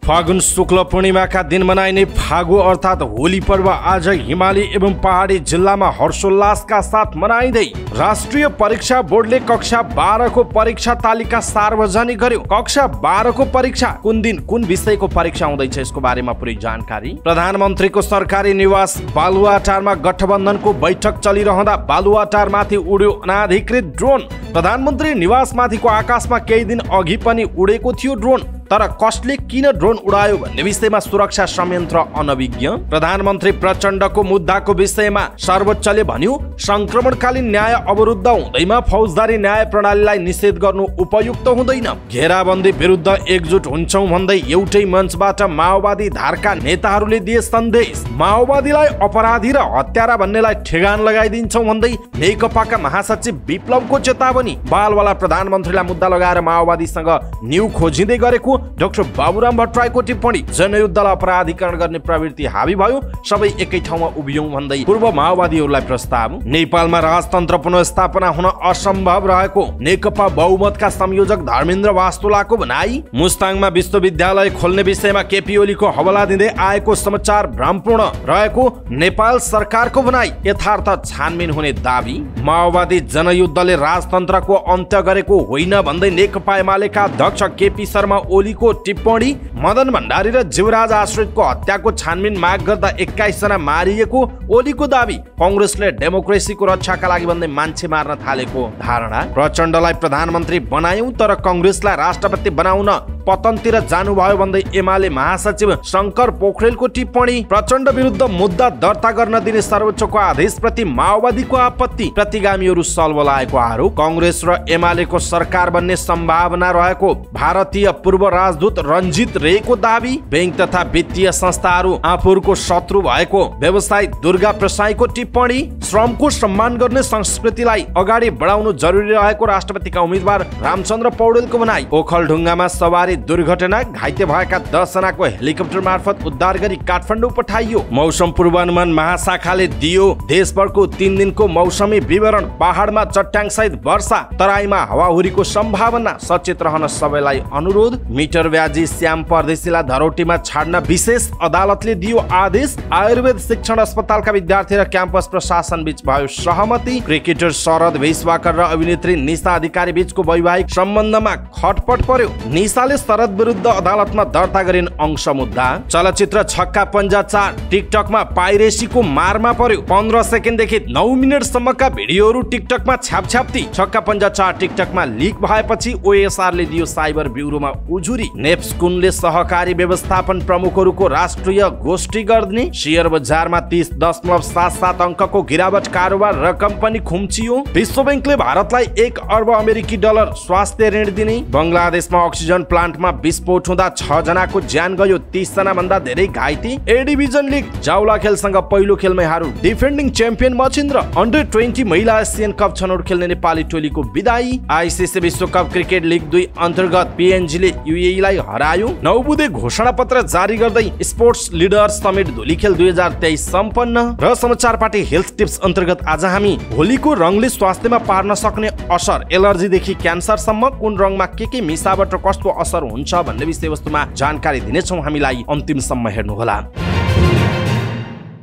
फागुन शुक्ल पूर्णिमाका दिन मनाइने फागु अर्थात् होली पर्व आज हिमाली एवं पहाडी जिल्लामा हर्षोल्लासका साथ मनाइँदै राष्ट्रिय परीक्षा बोर्डले कक्षा 12 को परीक्षा तालिका सार्वजनिक गर्यो। कक्षा 12 को परीक्षा कुन दिन कुन विषयको परीक्षा हुँदैछ यसको बारेमा पुरै जानकारी। प्रधानमन्त्रीको सरकारी निवास बालुवाटारमा गठबन्धनको बैठक चलिरहँदा बालुवाटारमाथि उड्यो अनाधिकृत ड्रोन। प्रधानमन्त्री निवासमाथिको आकाशमा केही दिन अघि पनि उडेको थियो ड्रोन, तर कसले किन ड्रोन उडायो भन्ने विषयमा सुरक्षा संयन्त्र अनभिज्ञ। प्रधानमन्त्री प्रचण्डको मुद्दाको विषयमा सर्वोच्चले भन्यो संक्रमणकालीन न्याय अवरुद्ध हुँदैमा फौजदारी न्याय प्रणालीलाई निषेध गर्नु उपयुक्त हुँदैन। घेराबन्दी विरुद्ध एकजुट हुन्छौं भन्दै एउटै मञ्चबाट माओवादी धारका नेताहरूले दिए सन्देश। माओवादीलाई अपराधी र हत्यारा भन्नेलाई ठेगान लगाइदिन्छौं भन्दै नेकपाका महासचिव विप्लवको चेतावनी। बालवाला प्रधानमन्त्रीलाई मुद्दा लगाएर माओवादीसँग न्यू खोजिँदै गरेको डाक्टर बाबुराम भट्टराईको टिप्पणी। जनयुद्धलाई अपराधीकरण गर्ने प्रवृत्ति हावी भयो, सबै एकै ठाउँमा उभियौं भन्दै पूर्व माओवादीहरूलाई प्रस्ताव। नेपालमा राजतन्त्र पुनर्स्थापना हुन असम्भव रहेको नेकपा बहुमतका संयोजक धर्मेन्द्र वास्तुलाको भनाई। मुस्ताङमा विश्वविद्यालय खोल्ने विषयमा केपी ओलीको हवाला दिँदै आएको समाचार भ्रमपूर्ण रहेको नेपाल सरकारको भनाई। यथार्थ छानबिन हुने दाबी। माओवादी जनयुद्धले राजतन्त्रको अन्त्य गरेको होइन भन्दै नेकपा एमालेका अध्यक्ष केपी शर्मा ओलीको टिप्पणी। मदन भण्डारी र जीवराज आश्रितको हत्याको छानबिन माग गर्दा 21 जना मारिएको ओलीको दाबी। कांग्रेसले डेमोक्रेसीको रक्षाका लागि भन्दै मान्छे मार्न थालेको धारणा। प्रचण्डलाई प्रधानमन्त्री बनायौं तर कांग्रेसलाई राष्ट्रपति बनाउन पतनतिर जानुभयो भन्दै एमाले महासचिव शंकर पोखरेलको टिप्पणी। प्रचण्ड विरुद्ध मुद्दा दर्ता गर्न दिने सर्वोच्चको आदेशप्रति माओवादीको आपत्ति। प्रतिगामीहरू सलबलाएको आरोप। कांग्रेस र एमालेको सरकार बन्ने सम्भावना रहेको भारतीय पूर्व राजदूत रञ्जित रेको दाबी। बैंक तथा वित्तीय संस्थाहरू आफूहरूको शत्रु भएको व्यवसायी दुर्गा प्रसाईको टिप्पणी। श्रमको सम्मान गर्ने संस्कृतिलाई अगाडि बढाउनु जरुरी रहेको राष्ट्रपतिका उम्मेद्वार रामचन्द्र पौडेलको भनाई। ओखलढुङ्गामा सवारी दुर्घटना, घाइते भएका 10 जनाको हेलिकप्टर मार्फत उद्धार गरी काठमाडौँ पठाइयो। मौसम पूर्वानुमान महाशाखाले दियो देशभरको 3 दिनको मौसमी विवरण। पहाडमा चट्याङसहित वर्षा, तराईमा हावाहुरीको सम्भावना। सचेत रहन सबैलाई अनुरोध। मिटर ब्याजी श्याम परदेशीलाई धरोटीमा छाड्न विशेष अदालतले दियो आदेश। आयुर्वेद शिक्षण अस्पतालका विद्यार्थी र क्याम्पस प्रशासन बीच भयो सहमति। क्रिकेटर शरद भेषवाकर र अभिनेत्री निशा अधिकारी बीचको वैवाहिक सम्बन्धमा खटपट पर्यो। निशाले शरद विरुद्ध अदालतमा दर्ता गरिन् अंश मुद्दा। चलचित्र छक्का पञ्जा 4 टिकटकमा पाइरेसीको मारमा पर्यो। 15 सेकेन्डदेखि 9 मिनेटसम्मका भिडियोहरू टिकटकमा छ्यापछ्याप्ती। छक्का पञ्जा 4 टिकटकमा लिक भएपछि ओएसआरले दियो साइबर ब्युरोमा उजुरी। नेप्सकुनले सहकारी व्यवस्थापन प्रमुखहरूको राष्ट्रिय गोष्ठी गर्ने। शेयर बजारमा 30.77 अङ्कको गिरावट, कारोबार रकम पनि खुम्चियो। विश्व बैंकले भारतलाई 1 अर्ब अमेरिकी डलर स्वास्थ्य ऋण दिने। बङ्गलादेशमा अक्सिजन प्लान्टमा विस्फोट हुँदा 6 जनाको ज्यान गयो, 30 जना भन्दा धेरै घाइते। ए डिभिजन लिग जाउला खेलसँग पहिलो खेलमै हारू डिफेन्डिङ च्याम्पियन मचिन्द्र। अन्डर 20 महिला एसियन कप छनौट खेल्ने नेपाली टोलीको विदाई। आईसीसी विश्वकप क्रिकेट लिग 2 अन्तर्गत पीएनजीले यूएईलाई हरायो। 9 बुँदे घोषणा पत्र जारी गर्दै स्पोर्ट्स लिडर्स समिट धुलीखेल 2023 सम्पन्न। र समाचार पार्टी हेल्थ टिप्स अन्तर्गत आज हामी होलीको रङले स्वास्थ्यमा पार्न सक्ने असर, एलर्जीदेखि क्यान्सरसम्म कुन रङमा के मिसावट र कस्तो असर हुन्छ भन्ने विषयवस्तुमा जानकारी दिनेछौँ। हामीलाई अन्तिमसम्म हेर्नुहोला।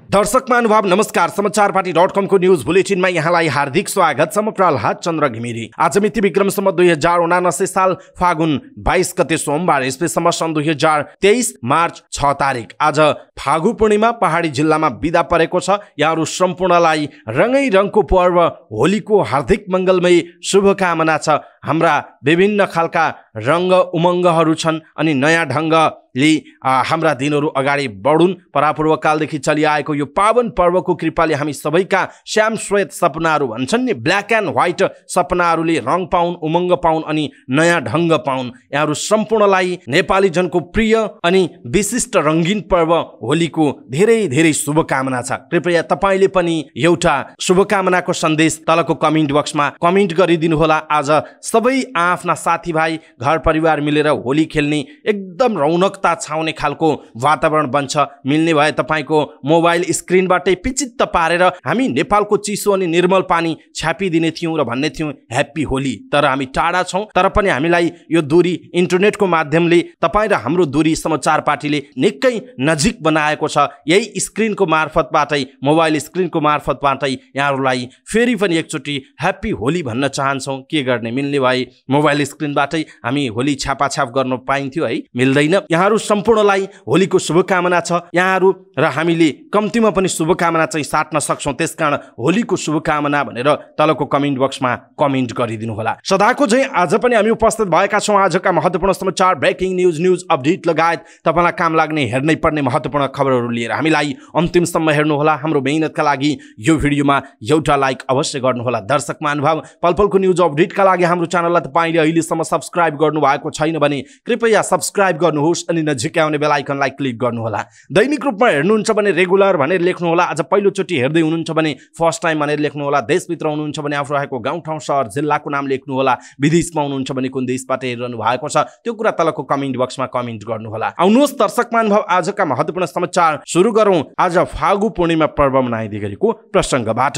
दर्शक महानुभाव नमस्कार। समाचार पार्टी.com को न्यूज बुलेटिनमा यहाँलाई हार्दिक स्वागत छ। म प्रहलाद चन्द्र घिमिरे। आज मिति विक्रमसम्म 2079 साल फागुन 22 गते सोमबार, इस्वीसम्म सन् 2023 मार्च 6 तारिक। आज फागु पूर्णिमा पहाडी जिल्लामा बिदा परेको छ। यहाँहरू सम्पूर्णलाई रङै रङको पर्व होलीको हार्दिक मङ्गलमय शुभकामना छ। हाम्रा विभिन्न खालका रङ्ग उमङ्गहरू छन् अनि नयाँ ढङ्गले हाम्रा दिनहरू अगाडि बढुन्। परापूर्वकालदेखि चलिआएको यो पावन पर्वको कृपाले हामी सबैका श्याम श्वेत सपनाहरू भन्छन् नि, ब्ल्याक एन्ड व्हाइट सपनाहरूले रङ पाउन्, उमङ्ग पाउन् अनि नयाँ ढङ्ग पाउन्। यहाँहरू सम्पूर्णलाई नेपाली जनको प्रिय अनि विशिष्ट रङ्गीन पर्व होलीको धेरै धेरै शुभकामना छ। कृपया तपाईँले पनि एउटा शुभकामनाको सन्देश तलको कमेन्ट बक्समा कमेन्ट गरिदिनुहोला। आज सबै आफ्ना साथीभाइ घर परिवार मिलेर होली खेल्ने एकदम रौनकता छाउने खालको वातावरण बन्छ। मिल्ने भए तपाईको मोबाइल स्क्रिनबाटै पिचित्त पारेर हामी नेपालको चिसो अनि निर्मल पानी छ्यापिदिने थियौँ र भन्ने थियौँ ह्याप्पी होली। तर हामी टाढा छौँ, तर पनि हामीलाई यो दूरी इन्टरनेटको माध्यमले तपाईँ र हाम्रो दूरी समाचार पार्टीले निकै नजिक बनाएको छ। यही स्क्रिनको मार्फतबाटै मोबाइल स्क्रिनको मार्फतबाटै यहाँहरूलाई फेरि पनि एकचोटि ह्याप्पी होली भन्न चाहन्छौँ। के गर्ने, मिल्ने भए मोबाइल स्क्रिनबाटै हामी होली छापाछाप गर्न पाइन्थ्यो है, मिल्दैन। यहाँहरू सम्पूर्णलाई होलीको शुभकामना छ। यहाँहरू र हामीले कम्तीमा पनि शुभकामना चाहिँ साट्न सक्छौँ। त्यसकारण होलीको शुभकामना भनेर तलको कमेन्ट बक्समा कमेन्ट गरिदिनु होला। सदाको चाहिँ आज पनि हामी उपस्थित भएका छौँ आजका महत्त्वपूर्ण समाचार, ब्रेकिङ न्युज अपडेट लगायत तपाईँलाई काम लाग्ने हेर्नै पर्ने महत्त्वपूर्ण खबरहरू लिएर। हामीलाई अन्तिमसम्म हेर्नुहोला। हाम्रो मेहनतका लागि यो भिडियोमा एउटा लाइक अवश्य गर्नुहोला। दर्शक महानुभाव, पलपलको न्युज अपडेटका लागि हाम्रो च्यानललाई तपाईँले अहिलेसम्म सब्सक्राइब गर्नुभएको छैन भने कृपया सब्सक्राइब गर्नुहोस् अनि नजिकै आउने बेल आइकनलाई क्लिक गर्नुहोला। दैनिक रूपमा हेर्नुहुन्छ भने रेगुलर भनेर लेख्नुहोला। आज पहिलोचोटि हेर्दै हुनुहुन्छ भने फर्स्ट टाइम भनेर लेख्नुहोला। देशभित्र हुनुहुन्छ भने आफू रहेको गाउँ ठाउँ सहर जिल्लाको नाम लेख्नुहोला। विदेशमा हुनुहुन्छ भने कुन देशबाट हेरिरहनु भएको छ त्यो कुरा तलको कमेन्ट बक्समा कमेन्ट गर्नुहोला। आउनुहोस् दर्शक महानुभाव, आजका महत्त्वपूर्ण समाचार सुरु गरौँ आज फागु पूर्णिमा पर्व मनाइँदै गरेको प्रसङ्गबाट।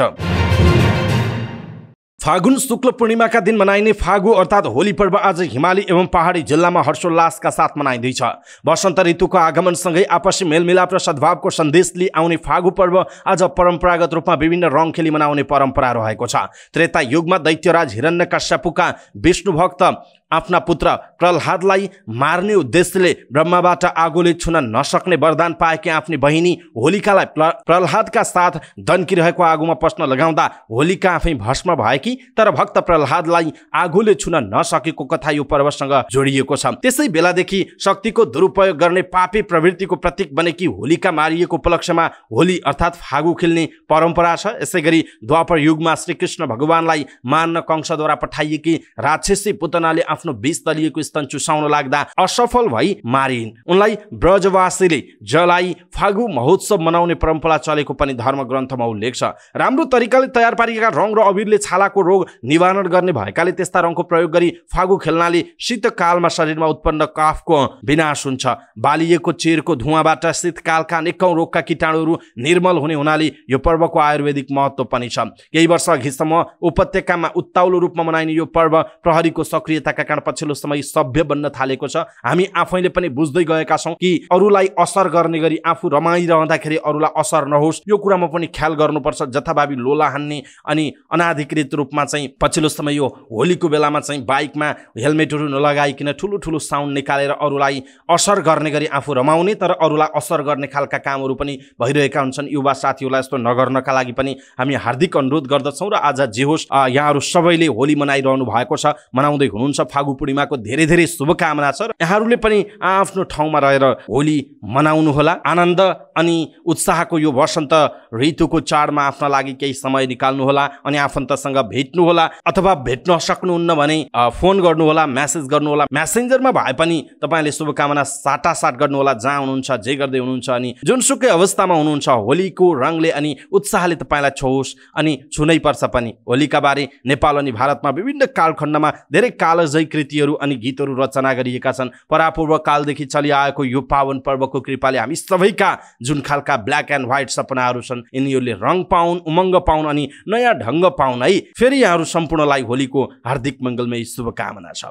फागुन शुक्ल पूर्णिमाका दिन मनाइने फागु अर्थात् होली पर्व आज हिमाली एवं पहाडी जिल्लामा हर्षोल्लासका साथ मनाइँदैछ। वसन्त ऋतुको आगमनसँगै आपसी मेलमिलाप र सद्भावको सन्देश लिई आउने फागु पर्व आज परम्परागत रूपमा विभिन्न रङ खेली मनाउने परम्परा रहेको छ। त्रेता युगमा दैत्यराज हिरण्यकश्यपुका विष्णु भक्त आफ्ना पुत्र प्रह्लादलाई मार्ने उद्देश्यले ब्रह्माबाट आगोले छुन नसक्ने वरदान पाएकी आफ्नी बहिनी होलिकालाई प्रह्लादका साथ दन्किरहेको आगोमा पस्न लगाउँदा होलिका आफै भस्म भएकी, तर भक्त प्रह्लादलाई आगोले छुन नसकेको कथा यो पर्वसँग जोडिएको छ। त्यसै बेलादेखि शक्तिको दुरुपयोग गर्ने पापी प्रवृत्तिको प्रतीक बनेकी होलिका मारिएको उपलक्ष्यमा होली अर्थात् फागु खेल्ने परम्परा छ। यसैगरी द्वापर युगमा श्रीकृष्ण भगवानलाई मार्न कंसद्वारा पठाइएकी राक्षसी पुतनाले आफ्नो विष तलिएको स्तन चुसाउन लाग्दा असफल भई मारिन्। उनलाई ब्रजवासीले जलाई फागु महोत्सव मनाउने परम्परा चलेको पनि धर्म ग्रन्थमा उल्लेख छ। राम्रो तरिकाले तयार पारिएका रङ र अबिरले छालाको रोग निवारण गर्ने भएकाले त्यस्ता रङको प्रयोग गरी फागु खेल्नाले शीतकालमा शरीरमा उत्पन्न कफको विनाश हुन्छ। बालिएको चेरको धुवाँबाट शीतकालका अनेकौं रोगका कीटाणुहरू निर्मल हुने हुनाले यो पर्वको आयुर्वेदिक महत्त्व पनि छ। केही वर्ष अघिसम्म उपत्यकामा उत्ताउलो रूपमा मनाइने यो पर्व प्रहरीको सक्रियताका कारण पछिल्लो समय सभ्य बन्न थालेको छ। हामी आफैले पनि बुझ्दै गएका छौँ कि अरूलाई असर गर्ने गरी आफू रमाइरहँदाखेरि अरूलाई असर नहोस् यो कुरामा पनि ख्याल गर्नुपर्छ। जथाभावी लोला हान्ने अनि अनाधिकृत रूपमा चाहिँ पछिल्लो समय यो होलीको बेलामा चाहिँ बाइकमा हेलमेटहरू नलगाइकन ठुलो ठुलो साउन्ड निकालेर अरूलाई असर गर्ने गरी आफू रमाउने तर अरूलाई असर गर्ने खालका कामहरू पनि भइरहेका हुन्छन्। युवा साथीहरूलाई यस्तो नगर्नका लागि पनि हामी हार्दिक अनुरोध गर्दछौँ। र आज जे होस् यहाँहरू सबैले होली मनाइरहनु भएको छ, मनाउँदै हुनुहुन्छ। फागु पूर्णिमाको धेरै धेरै शुभकामना छ र यहाँहरूले पनि आफ्नो ठाउँमा रहेर होली मनाउनु होला। आनन्द अनि उत्साहको यो वसन्त ऋतुको चाडमा आफ्ना लागि केही समय निकाल्नु होला अनि आफन्तसँग भेट्नु होला, अथवा भेट्न सक्नुहुन्न भने फोन गर्नु होला, मेसेज गर्नु होला। मेसेन्जरमा भए पनि तपाईँले शुभकामना साटासाट गर्नु होला जहाँ हुनुहुन्छ, जे गर्दै हुनुहुन्छ अनि जुनसुकै अवस्थामा हुनुहुन्छ। होलीको रङले अनि उत्साहले तपाईँलाई छोस् अनि छुनै पर्छ पनि। होलीका बारे नेपाल अनि भारतमा विभिन्न कालखण्डमा धेरै कालजयी कृतिहरू अनि गीतहरू रचना गरिएका छन्। परापूर्व कालदेखि चलिआएको यो पावन पर्वको कृपाले हामी सबैका जुन खालका ब्ल्याक एन्ड व्हाइट सपनाहरू छन् यिनीहरूले रङ पाउन्, उमङ्ग पाउन् अनि नयाँ ढङ्ग पाउन् है। फेरि यहाँहरू सम्पूर्णलाई होलीको हार्दिक मङ्गलमय शुभकामना छ।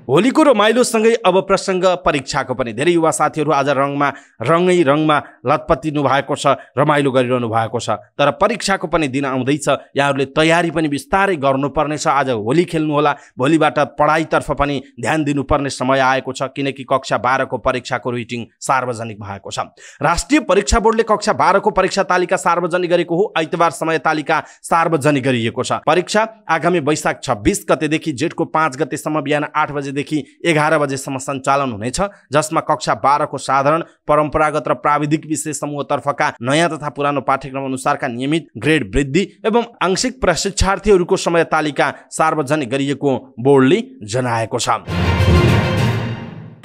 होलीको रमाइलोसँगै अब प्रसङ्ग परीक्षाको पनि। धेरै युवा साथीहरू आज रङमा लतपतिनु भएको छ, रमाइलो गरिरहनु भएको छ। तर परीक्षाको पनि दिन आउँदैछ, यहाँहरूले तयारी पनि बिस्तारै गर्नुपर्नेछ। आज होली खेल्नु होला, भोलिबाट पढाइतर्फ पनि ध्यान दिनुपर्ने समय आएको छ किनकि कक्षा 12 को परीक्षाको रुटिन सार्वजनिक भएको छ। राष्ट्रिय परीक्षा बोर्डले कक्षा 12 को परीक्षा तालिका सार्वजनिक गरेको हो। आइतबार समय तालिका सार्वजनिक गरिएको छ। परीक्षा आगामी वैशाख 26 गतेदेखि जेठको 5 गतेसम्म बिहान 8 बजे देखि 11 बजेसम्म सञ्चालन हुनेछ, जसमा कक्षा 12 को साधारण, परम्परागत र प्राविधिक विषय समूहतर्फका नयाँ तथा पुरानो पाठ्यक्रम अनुसारका नियमित ग्रेड वृद्धि एवं आंशिक प्रशिक्षार्थीहरूको समय तालिका सार्वजनिक गरिएको बोर्डले जनाएको छ।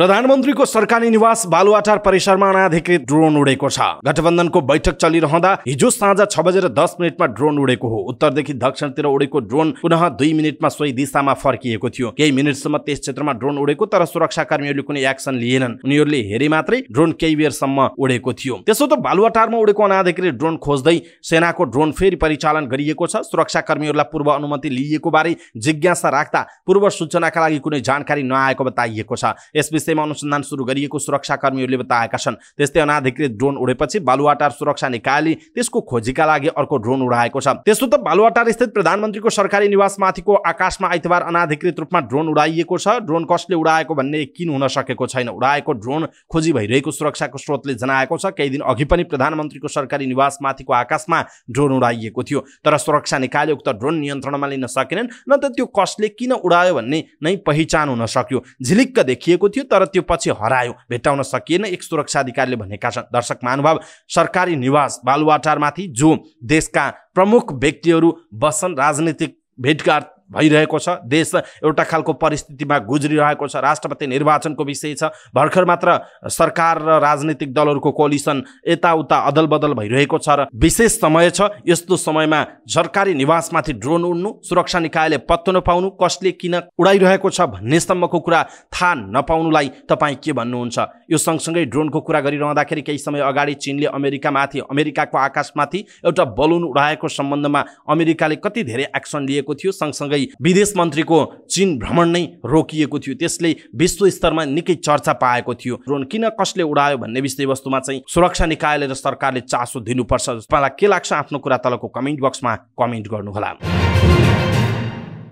प्रधानमन्त्रीको सरकारी निवास बालुवाटार परिसरमा अनाधिकृत ड्रोन उडेको छ। गठबन्धनको बैठक चलिरहँदा हिजो साँझ 6:10 ड्रोन उडेको हो। उत्तरदेखि दक्षिणतिर उडेको ड्रोन पुनः 2 मिनेटमा सोही दिशामा फर्किएको थियो। केही मिनेटसम्म त्यस क्षेत्रमा ड्रोन उडेको तर सुरक्षाकर्मीहरूले कुनै एक्सन लिएनन्। उनीहरूले हेरे मात्रै ड्रोन केही बेरसम्म उडेको थियो। त्यसो त बालुवाटारमा उडेको अनाधिकृत ड्रोन खोज्दै सेनाको ड्रोन फेरि परिचालन गरिएको छ। सुरक्षाकर्मीहरूलाई पूर्व अनुमति लिएको बारे जिज्ञासा राख्दा पूर्व सूचनाका लागि कुनै जानकारी नआएको बताइएको छ। यस विषयमा अनुसन्धान सुरु गरिएको सुरक्षाकर्मीहरूले बताएका छन्। त्यस्तै अनाधिकृत ड्रोन उडेपछि बालुवाटार सुरक्षा निकायले त्यसको खोजीका लागि अर्को ड्रोन उडाएको छ। त्यसो त बालुवाटार स्थित प्रधानमन्त्रीको सरकारी निवासमाथिको आकाशमा आइतबार अनाधिकृत रूपमा ड्रोन उडाइएको छ। ड्रोन कसले उडाएको भन्ने किन हुन सकेको छैन। उडाएको ड्रोन खोजी भइरहेको सुरक्षाको स्रोतले जनाएको छ। केही दिन अघि पनि प्रधानमन्त्रीको सरकारी निवासमाथिको आकाशमा ड्रोन उडाइएको थियो तर सुरक्षा निकायले उक्त ड्रोन नियन्त्रणमा लिन सकेनन्। न त त्यो कसले किन उडायो भन्ने नै पहिचान हुन सक्यो। झिलिक्क देखिएको थियो तर त्यो पछि हरायो, भेट्टाउन सकिएन, एक सुरक्षा अधिकारीले भनेका छन्। दर्शक महानुभाव, सरकारी निवास बालुवाटारमाथि जो देशका प्रमुख व्यक्तिहरू बस्छन्, राजनीतिक भेटघाट भइरहेको छ, देश एउटा खालको परिस्थितिमा गुज्रिरहेको छ, राष्ट्रपति निर्वाचनको विषय छ, भर्खर मात्र सरकार र राजनीतिक दलहरूको कोलिसन यताउता अदलबदल भइरहेको छ र विशेष समय छ। यस्तो समयमा सरकारी निवासमाथि ड्रोन उड्नु, सुरक्षा निकायले पत्तो नपाउनु, कसले किन उडाइरहेको छ भन्नेसम्मको कुरा थाहा नपाउनुलाई तपाईँ के भन्नुहुन्छ? यो सँगसँगै ड्रोनको कुरा गरिरहँदाखेरि केही समय अगाडि चीनले अमेरिकाको आकाशमाथि एउटा बलुन उडाएको सम्बन्धमा अमेरिकाले कति धेरै एक्सन लिएको थियो। सँगसँगै विदेश मन्त्रीको चीन भ्रमण नै रोकिएको थियो। त्यसले विश्व स्तरमा निकै चर्चा पाएको थियो। ड्रोन किन कसले उडायो भन्ने विषयवस्तुमा चाहिँ सुरक्षा निकायले र सरकारले चासो दिनुपर्छ। तपाईँलाई के लाग्छ? आफ्नो कुरा तलको कमेन्ट बक्समा कमेन्ट गर्नुहोला।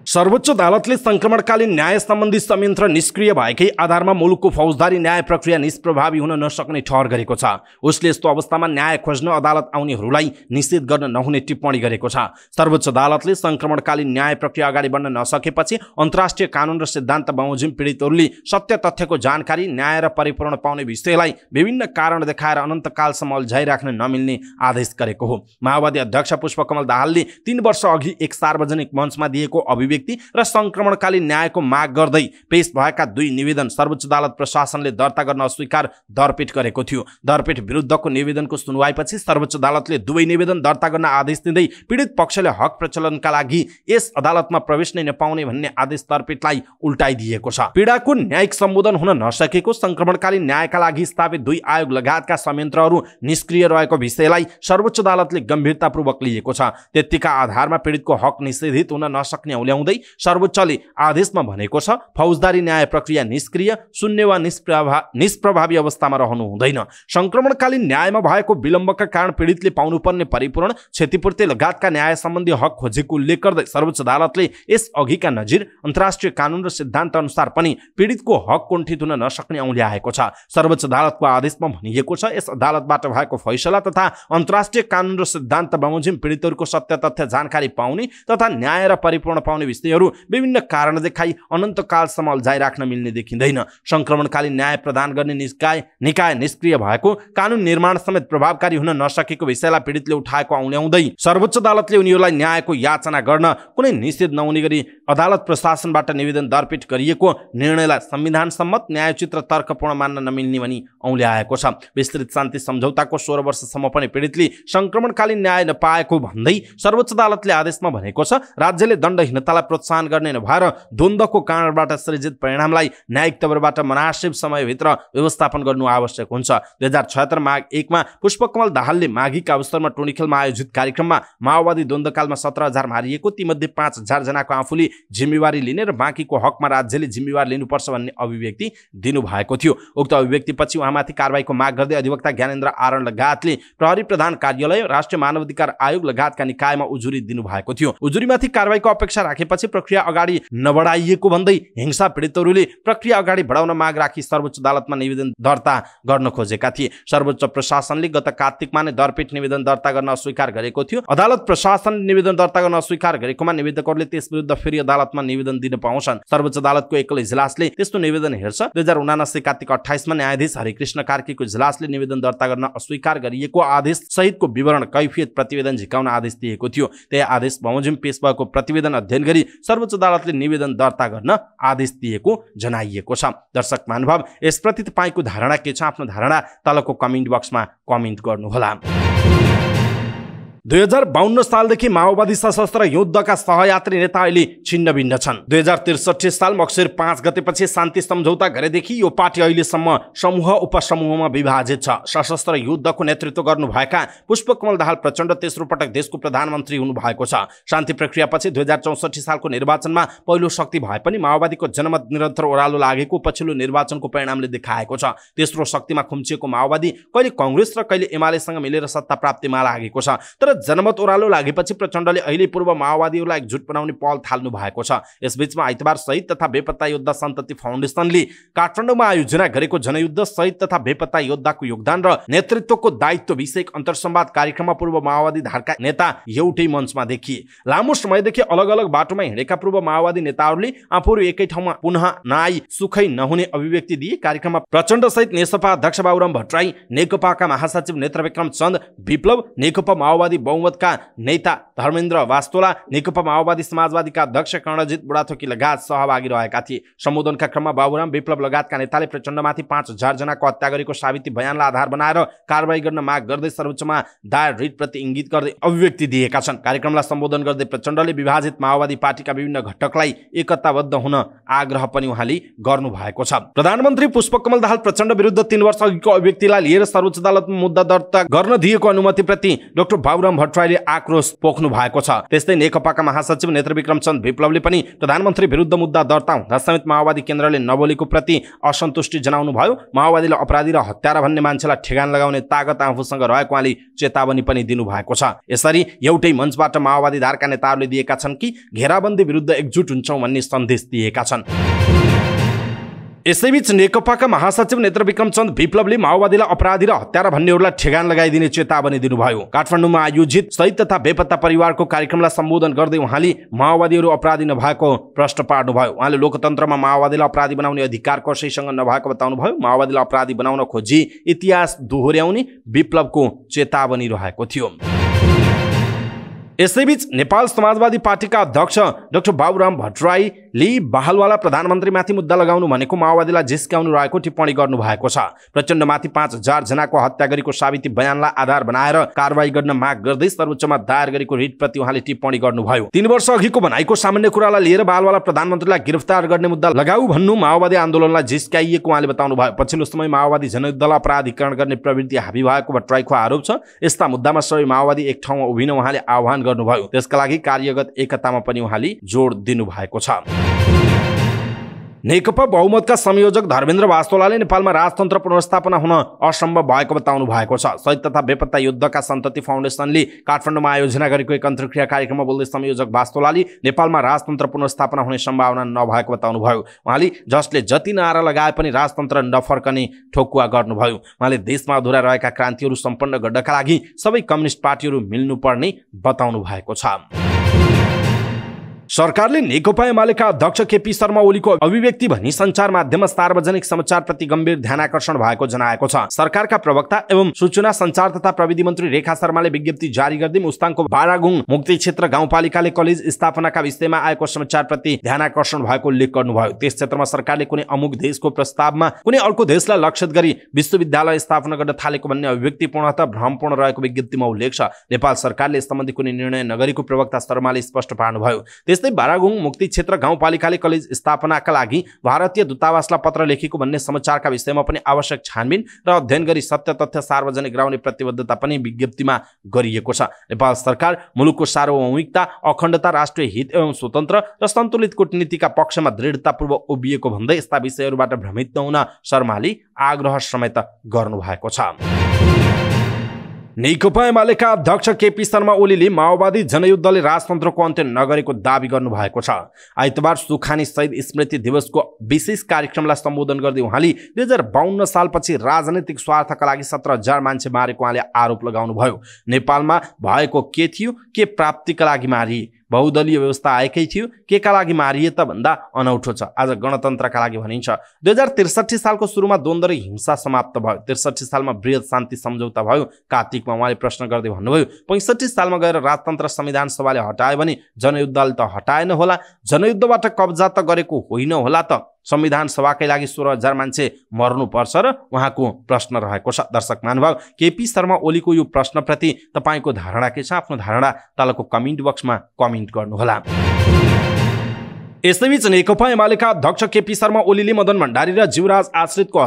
सर्वोच्च अदालतले संक्रमणकालीन न्याय सम्बन्धी संयन्त्र निष्क्रिय भएकै आधारमा मुलुकको फौजदारी न्याय प्रक्रिया निष्प्रभावी हुन नसक्ने ठहर गरेको छ। उसले यस्तो अवस्थामा न्याय खोज्न अदालत आउनेहरूलाई निषेध गर्न नहुने टिप्पणी गरेको छ। सर्वोच्च अदालतले संक्रमणकालीन न्याय प्रक्रिया अगाडि बढ्न नसकेपछि अन्तर्राष्ट्रिय कानुन र सिद्धान्त बमोजिम पीडितहरूले सत्य तथ्यको जानकारी, न्याय र परिपूर्ण पाउने विषयलाई विभिन्न कारण देखाएर अनन्तकालसम्म अल्झाइराख्न नमिल्ने आदेश गरेको हो। माओवादी अध्यक्ष पुष्पकमल दाहालले 3 वर्ष अघि एक सार्वजनिक मञ्चमा दिएको अभिव्यक्ति र संक्रमणकालीन न्यायको माग गर्दै पेश भएका 2 निवेदन सर्वोच्च अदालत प्रशासनले दर्ता गर्न अस्वीकार दरपेट गरेको थियो। दरपेट विरुद्धको निवेदनको सुनवाईपछि सर्वोच्च अदालतले 2 निवेदन दर्ता गर्न आदेश दिँदै पीडित पक्षले हक प्रचलनका लागि यस अदालतमा प्रवेश नै नपाउने भन्ने आदेश दरपेटलाई उल्टाइदिएको छ। पीडाको न्यायिक सम्बोधन हुन नसकेको, संक्रमणकालीन न्यायका लागि स्थापित 2 आयोग लगायतका संयन्त्रहरू निष्क्रिय रहेको विषयलाई सर्वोच्च अदालतले गम्भीरतापूर्वक लिएको छ। त्यतिका आधारमा पीडितको हक निषेधित हुन नसक्ने औल्याउँदै सर्वोच्चले आदेशमा भनेको छ फौजदारी न्याय प्रक्रिया निष्क्रिय, शून्य वा निष्प्रभावी अवस्थामा रहनु हुँदैन। संक्रमणकालीन न्यायमा भएको विलम्बका कारण पीडितले पाउनुपर्ने परिपूर्ण, क्षतिपूर्ति लगायतका न्याय सम्बन्धी हक खोजेको उल्लेख गर्दै सर्वोच्च अदालतले यस अघिका नजिर अन्तर्राष्ट्रिय कानुन र सिद्धान्त अनुसार पनि पीडितको हक कुण्ठित हुन नसक्ने औल्याएको छ। सर्वोच्च अदालतको आदेशमा भनिएको छ यस अदालतबाट भएको फैसला तथा अन्तर्राष्ट्रिय कानुन र सिद्धान्त बमोजिम पीडितहरूको सत्य तथ्य जानकारी पाउने तथा न्याय र परिपूर्ण पाउने विषयहरू विभिन्न कारण देखाई अनन्तकालसम्म अल्झाइराख्न मिल्ने देखिँदैन। संक्रमणकालीन न्याय प्रदान गर्ने निकाय निष्क्रिय भएको, कानुन निर्माण समेत प्रभावकारी हुन नसकेको विषयलाई पीडितले उठाएको औल्याउँदै सर्वोच्च अदालतले उनीहरूलाई न्यायको याचना गर्न कुनै निषेध नहुने गरी अदालत प्रशासनबाट निवेदन दरपेट गरिएको निर्णयलाई संविधान सम्मत, न्यायोचित र तर्कपूर्ण मान्न नमिल्ने भनी औल्याएको छ। विस्तृत शान्ति सम्झौताको 16 वर्षसम्म पनि पीडितले संक्रमणकालीन न्याय नपाएको भन्दै सर्वोच्च अदालतले आदेशमा भनेको छ राज्यले दण्डहीनतालाई प्रोत्साहन गर्ने नभएर द्वन्द्वको कारणबाट सृजित परिणामलाई न्यायिक तवरबाट मनासिब समयभित्र व्यवस्थापन गर्नु आवश्यक हुन्छ। 2076 माघ 1 मा पुष्पकमल दाहालले माघीका अवसरमा टोनीखेलमा आयोजित कार्यक्रममा माओवादी द्वन्द्वकालमा 17,000 मारिएको, तीमध्ये 5,000 जनाको आफूले जिम्मेवारी लिने र बाँकीको हकमा राज्यले जिम्मेवारी लिनुपर्छ भन्ने अभिव्यक्ति दिनुभएको थियो। उक्त अभिव्यक्तिपछि उहाँमाथि कारबाहीको माग गर्दै अधिवक्ता ज्ञानेन्द्र आरण लगायतले प्रहरी प्रधान कार्यालय, राष्ट्रिय मानवाधिकार आयोग लगायतका निकायमा उजुरी दिनुभएको थियो। उजुरीमाथि कारबाहीको अपेक्षा राखेपछि प्रक्रिया अगाडि नबढाइएको भन्दै हिंसा पीडितहरूले प्रक्रिया अगाडि बढाउन माग राखी सर्वोच्च अदालतमा निवेदन दर्ता गर्न खोजेका थिए। सर्वोच्च प्रशासनले गत कार्तिकमा नै दरपेट निवेदन दर्ता गर्न अस्वीकार गरेको थियो। अदालत प्रशासनले निवेदन दर्ता गर्न अस्वीकार गरेकोमा निवेदकहरूले त्यस विरुद्ध फेरि अदालतमा निवेदन दिन पाउँछन्। सर्वोच्च अदालतको एकल इजलासले त्यस्तो निवेदन हेर्छ। 2079 कार्तिक 28 मा न्यायाधीश हरिकृष्ण कार्कीको इजलासले निवेदन दर्ता गर्न अस्वीकार गरिएको आदेश सहितको विवरण कैफियत प्रतिवेदन झिकाउन आदेश दिएको थियो। त्यही आदेश बमोजिम पेश भएको प्रतिवेदन अध्ययन गरी गरी सर्वोच्च अदालतले निवेदन दर्ता गर्न आदेश दिएको जनाइएको छ। दर्शक महानुभाव, यसप्रति तपाईको धारणा के छ? आफ्नो धारणा तलको कमेन्ट बक्समा कमेन्ट गर्नुहोला। 2052 सालदेखि माओवादी सशस्त्र युद्धका सहयात्री नेता अहिले छिन्नभिन्न छन्। 2063 साल मक्सिर 5 गतेपछि शान्ति सम्झौता गरेदेखि यो पार्टी अहिलेसम्म समूह उपसमूहमा विभाजित छ। सशस्त्र युद्धको नेतृत्व गर्नुभएका पुष्पकमल दाहाल प्रचण्ड तेस्रो पटक देशको प्रधानमन्त्री हुनुभएको छ। शान्ति प्रक्रियापछि 2064 सालको निर्वाचनमा पहिलो शक्ति भए पनि माओवादीको जनमत निरन्तर ओह्रालो लागेको पछिल्लो निर्वाचनको परिणामले देखाएको छ। तेस्रो शक्तिमा खुम्चिएको माओवादी कहिले कांग्रेस र कहिले एमालेसँग मिलेर सत्ता प्राप्तिमा लागेको छ। तर जनमत ओह्रालो लागेपछि प्रचण्डले अहिले पूर्व माओवादीलाई एकजुट बनाउने पहल थाल्नु भएको छ। यसबीचमा आइतबार शहीद तथा बेपत्ता योद्धा सन्तति फाउन्डेसनले काठमाडौँमा आयोजना गरेको जनयुद्ध शहीद तथा बेपत्ता योद्धाको योगदान र नेतृत्वको दायित्व विषयक अन्तर्संवाद कार्यक्रममा पूर्व माओवादी धारका नेता एउटै मञ्चमा देखिए। लामो समयदेखि अलग अलग बाटोमा हिँडेका पूर्व माओवादी नेताहरूले आफूहरू एकै ठाउँमा पुनः नआई सुखै नहुने अभिव्यक्ति दिए। कार्यक्रममा प्रचण्ड सहित नेकपा अध्यक्ष बाबुराम भट्टराई, नेकपाका महासचिव नेत्रविक्रम चन्द विप्लव, नेकपा माओवादी बहुमतका नेता धर्मेन्द्र वास्तोला, नेकपा माओवादी समाजवादीका अध्यक्ष कर्णजित बुढाथोकी लगायत सहभागी रहेका थिए। सम्बोधनका क्रममा बाबुराम, विप्लव लगायतका नेताले प्रचण्डमाथि 5000 जनाको हत्या गरेको साबिती बयानलाई आधार बनाएर कारबाही गर्न माग गर्दै सर्वोच्चमा दायर रिटप्रति इंगित गर्दै अभिव्यक्ति दिएका छन्। कार्यक्रमलाई सम्बोधन गर्दै प्रचण्डले विभाजित माओवादी पार्टीका विभिन्न घटकलाई एकताबद्ध हुन आग्रह पनि उहाँले गर्नु भएको छ। प्रधानमन्त्री पुष्पकमल दाहाल प्रचण्ड विरुद्ध 3 वर्ष अघिको अभिव्यक्तिलाई लिएर सर्वोच्च अदालतमा मुद्दा दर्ता गर्न दिएको अनुमतिप्रति डाक्टर बाबुराम भट्टराईले आक्रोश पोख्नु भएको छ। त्यस्तै नेकपाका महासचिव नेत्रविक्रम चन्द विप्लवले पनि प्रधानमन्त्री विरुद्ध मुद्दा दर्ता हुँदा समेत माओवादी केन्द्रले नबोलेको प्रति असन्तुष्टि जनाउनु भयो। माओवादीले अपराधी र हत्यारा भन्ने मान्छेलाई ठेगान लगाउने तागत आफूसँग रहेको उहाँले चेतावनी पनि दिनु भएको छ। यसरी एउटै मञ्चबाट माओवादी धारका नेताहरूले दिएका छन् कि घेराबन्दी विरुद्ध एकजुट हुन्छौं भन्ने सन्देश दिएका छन्। यसैबीच नेकपाका महासचिव नेत्रविक्रम चन्द विप्लवले माओवादीलाई अपराधी र हत्यारा भन्नेहरूलाई ठेगान लगाइदिने चेतावनी दिनुभयो। काठमाडौँमा आयोजित शहीद तथा बेपत्ता परिवारको कार्यक्रमलाई सम्बोधन गर्दै उहाँले माओवादीहरू अपराधी नभएको प्रश्न पार्नुभयो। उहाँले लोकतन्त्रमा माओवादीलाई अपराधी बनाउने अधिकार कसैसँग नभएको बताउनुभयो। माओवादीलाई अपराधी बनाउन खोजी इतिहास दोहोर्याउने विप्लवको चेतावनी रहेको थियो। यसैबीच नेपाल समाजवादी पार्टीका अध्यक्ष डाक्टर बाबुराम भट्टराईले बहालवाला प्रधानमन्त्रीमाथि मुद्दा लगाउनु भनेको माओवादीलाई जिस्काउनु रहेको टिप्पणी गर्नु भएको छ। प्रचण्डमाथि 5000 जनाको हत्या गरेको साबिती बयानलाई आधार बनाएर कारबाही गर्न माग गर्दै सर्वोच्चमा दायर गरेको रिटप्रति उहाँले टिप्पणी गर्नुभयो। 3 वर्ष अघिको भनाइको सामान्य कुरालाई लिएर बहालवाला प्रधानमन्त्रीलाई गिरफ्तार गर्ने मुद्दा लगाऊ भन्नु माओवादी आन्दोलनलाई जिस्काइएको उहाँले बताउनु भयो। पछिल्लो समय माओवादी जनयुद्धलाई अपराधीकरण गर्ने प्रवृत्ति हाबी भएको भट्टराईको आरोप छ। यस्ता मुद्दामा सबै माओवादी एक ठाउँमा उभिन उहाँले आह्वान गर्नुभयो। त्यसका लागि कार्यगत एकतामा पनि उहाँले जोड दिनु भएको छ। नेकपा बहुमतका संयोजक धर्मेन्द्र वास्तोलाले नेपालमा राजतन्त्र पुनर्स्थापना हुन असम्भव भएको बताउनु भएको छ। शहीद तथा बेपत्ता युद्धका सन्तति फाउन्डेसनले काठमाडौँमा आयोजना गरेको एक अन्तर्क्रिया कार्यक्रममा बोल्दै संयोजक वास्तोलाले नेपालमा राजतन्त्र पुनर्स्थापना हुने सम्भावना नभएको बताउनु भयो। उहाँले जसले जति नारा लगाए पनि राजतन्त्र नफर्कने ठोकुवा गर्नुभयो। उहाँले देशमा अधुरा रहेका क्रान्तिहरू सम्पन्न गर्नका लागि सबै कम्युनिस्ट पार्टीहरू मिल्नुपर्ने बताउनु भएको छ। सरकारले नेकपा एमालेका अध्यक्ष केपी शर्मा ओलीको अभिव्यक्ति भनी सञ्चार माध्यममा सार्वजनिक समाचारप्रति गम्भीर ध्यानाकर्षण भएको जनाएको छ। सरकारका प्रवक्ता एवं सूचना सञ्चार तथा प्रविधि मन्त्री रेखा शर्माले विज्ञप्ति जारी गर्दै मुस्ताङको बारागुङ मुक्ति क्षेत्र गाउँपालिकाले कलेज स्थापनाका विषयमा आएको समाचारप्रति ध्यानाकर्षण भएको उल्लेख गर्नुभयो। त्यस क्षेत्रमा सरकारले कुनै अमुक देशको प्रस्तावमा कुनै अर्को देशलाई लक्षित गरी विश्वविद्यालय स्थापना गर्न थालेको भन्ने अभिव्यक्ति पूर्णतः भ्रमपूर्ण रहेको विज्ञप्तिमा उल्लेख छ। नेपाल सरकारले यस सम्बन्धी कुनै निर्णय नगरेको प्रवक्ता शर्माले स्पष्ट पार्नुभयो। त्यस्तै बारागुङ मुक्ति क्षेत्र गाउँपालिकाले कलेज स्थापनाका लागि भारतीय दूतावासलाई पत्र लेखेको भन्ने समाचारका विषयमा पनि आवश्यक छानबिन र अध्ययन गरी सत्य तथ्य सार्वजनिक गराउने प्रतिबद्धता पनि विज्ञप्तिमा गरिएको छ। नेपाल सरकार मुलुकको सार्वभौमिकता, अखण्डता, राष्ट्रिय हित एवं स्वतन्त्र र सन्तुलित कूटनीतिका पक्षमा दृढतापूर्वक उभिएको भन्दै यस्ता विषयहरूबाट भ्रमित नहुन शर्माले आग्रह समेत गर्नुभएको छ। नेकपा एमालेका अध्यक्ष केपी शर्मा ओलीले माओवादी जनयुद्धले राजतन्त्रको अन्त्य नगरेको दावी गर्नुभएको छ। आइतबार सुखानी शहीद स्मृति दिवसको विशेष कार्यक्रमलाई सम्बोधन गर्दै उहाँले 2052 सालपछि राजनैतिक स्वार्थका लागि 17000 मान्छे मारेको उहाँले आरोप लगाउनुभयो। नेपालमा भएको के थियो, के प्राप्तिका लागि मारिए, बहुदलीय व्यवस्था आएकै थियो, के का लागि मारिए त भन्दा अनौठो छ। आज गणतन्त्रका लागि भनिन्छ। 2063 सालको सुरुमा द्वन्द्व र हिंसा समाप्त भयो। 63 सालमा बृहत शान्ति सम्झौता भयो। कार्तिकमा उहाँले प्रश्न गर्दै भन्नुभयो 65 सालमा गएर राजतन्त्र संविधान सभाले हटायो भने जनयुद्धले त हटाएन होला, जनयुद्धबाट कब्जा त गरेको होइन होला त, संविधान सभाकै लागि 16,000 मान्छे मर्नुपर्छ र उहाँको प्रश्न रहेको छ। दर्शक महानुभाव, केपी शर्मा ओलीको यो प्रश्नप्रति तपाईँको धारणा के छ? आफ्नो धारणा तलको कमेन्ट बक्समा कमेन्ट गर्नुहोला। यसैबीच नेकपा एमालेका अध्यक्ष केपी शर्मा ओलीले मदन भण्डारी र जीवराज आश्रितको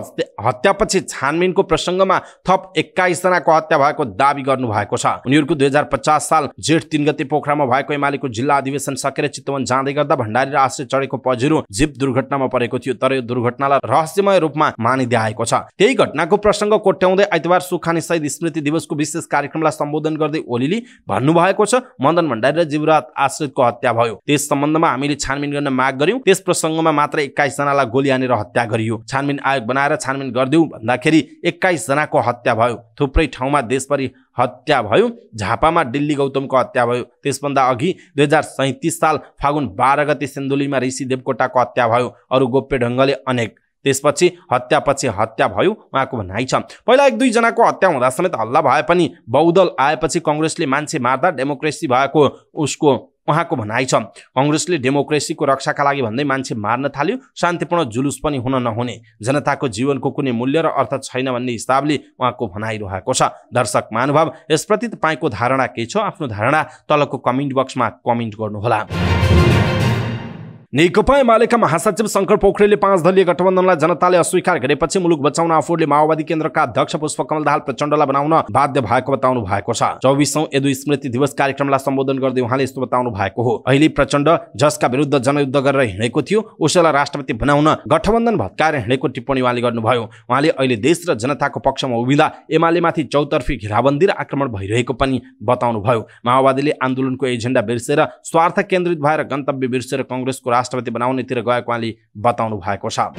हत्यापछि छानबिनको प्रसङ्गमा थप 21 जनाको हत्या भएको दावी गर्नु भएको छ। उनीहरूको 2050 साल जेठ 3 गते पोखरामा भएको एमालेको जिल्ला अधिवेशन सकेर चितवन जाँदै गर्दा भण्डारी र आश्रित चढेको पजिरो जीप दुर्घटनामा परेको थियो, तर यो दुर्घटनालाई रहस्यमय रूपमा मानिँदै आएको छ। त्यही घटनाको प्रसङ्ग कोट्याउँदै आइतबार सुखानी शहीद स्मृति दिवसको विशेष कार्यक्रमलाई सम्बोधन गर्दै ओलीले भन्नुभएको छ मदन भण्डारी र जीवराज आश्रितको हत्या भयो, त्यस सम्बन्धमा हामीले छानबिन माग गर्यौं, त्यस प्रसङ्गमा मात्र 21 जनालाई गोली हानेर हत्या गरियो। छानबिन आयोग बनाएर छानबिन गर्दियौं भन्दाखेरि 21 जनाको हत्या भयो। थुप्रै ठाउँमा देशभरि हत्या भयो। झापामा दिल्ली गौतमको हत्या भयो। त्यसभन्दा अघि 2037 साल फागुन 12 गते सिन्धुलीमा ऋषि देवकोटाको हत्या भयो। अरू गोप्य ढङ्गले अनेक। त्यसपछि हत्यापछि हत्या भयो उहाँको भनाइ छ। पहिला 1-2 जनाको हत्या हुँदा समेत हल्ला भए पनि बहुदल आएपछि कांग्रेसले मान्छे मार्दा डेमोक्रेसी भएको उसको उहाँको भनाइ छ। कांग्रेसले डेमोक्रेसीको रक्षाका लागि भन्दै मान्छे मार्न थाल्यो। शान्तिपूर्ण जुलुस पनि हुन नहुने, जनताको जीवनको कुनै मूल्य र अर्थ छैन भन्ने हिसाबले उहाँको भनाइ रहेको छ। दर्शक महानुभाव, यसप्रति तपाईँको धारणा के छ? आफ्नो धारणा तलको कमेन्ट बक्समा कमेन्ट गर्नुहोला। नेकपा एमालेका महासचिव शंकर पोखरेलले 5 दलीय गठबन्धनलाई जनताले अस्वीकार गरेपछि मुलुक बचाउन आफूले माओवादी केन्द्रका अध्यक्ष पुष्पकमल दाहाल प्रचण्डलाई बनाउन बाध्य भएको बताउनु भएको छ। 24औं यदु स्मृति दिवस कार्यक्रमलाई सम्बोधन गर्दै उहाँले यस्तो बताउनु भएको हो। अहिले प्रचण्ड जसका विरुद्ध जनयुद्ध गरेर हिँडेको थियो उसैलाई राष्ट्रपति बनाउन गठबन्धन भत्काएर हिँडेको टिप्पणी उहाँले गर्नुभयो। उहाँले अहिले देश र जनताको पक्षमा उभिँदा एमालेमाथि चौतर्फी घेराबन्दी र आक्रमण भइरहेको पनि बताउनुभयो। माओवादीले आन्दोलनको एजेन्डा बिर्सेर स्वार्थ केन्द्रित भएर गन्तव्य बिर्सेर कांग्रेसको राष्ट्रपति बनाउनेतिर गएको उहाँले बताउनु भएको छ।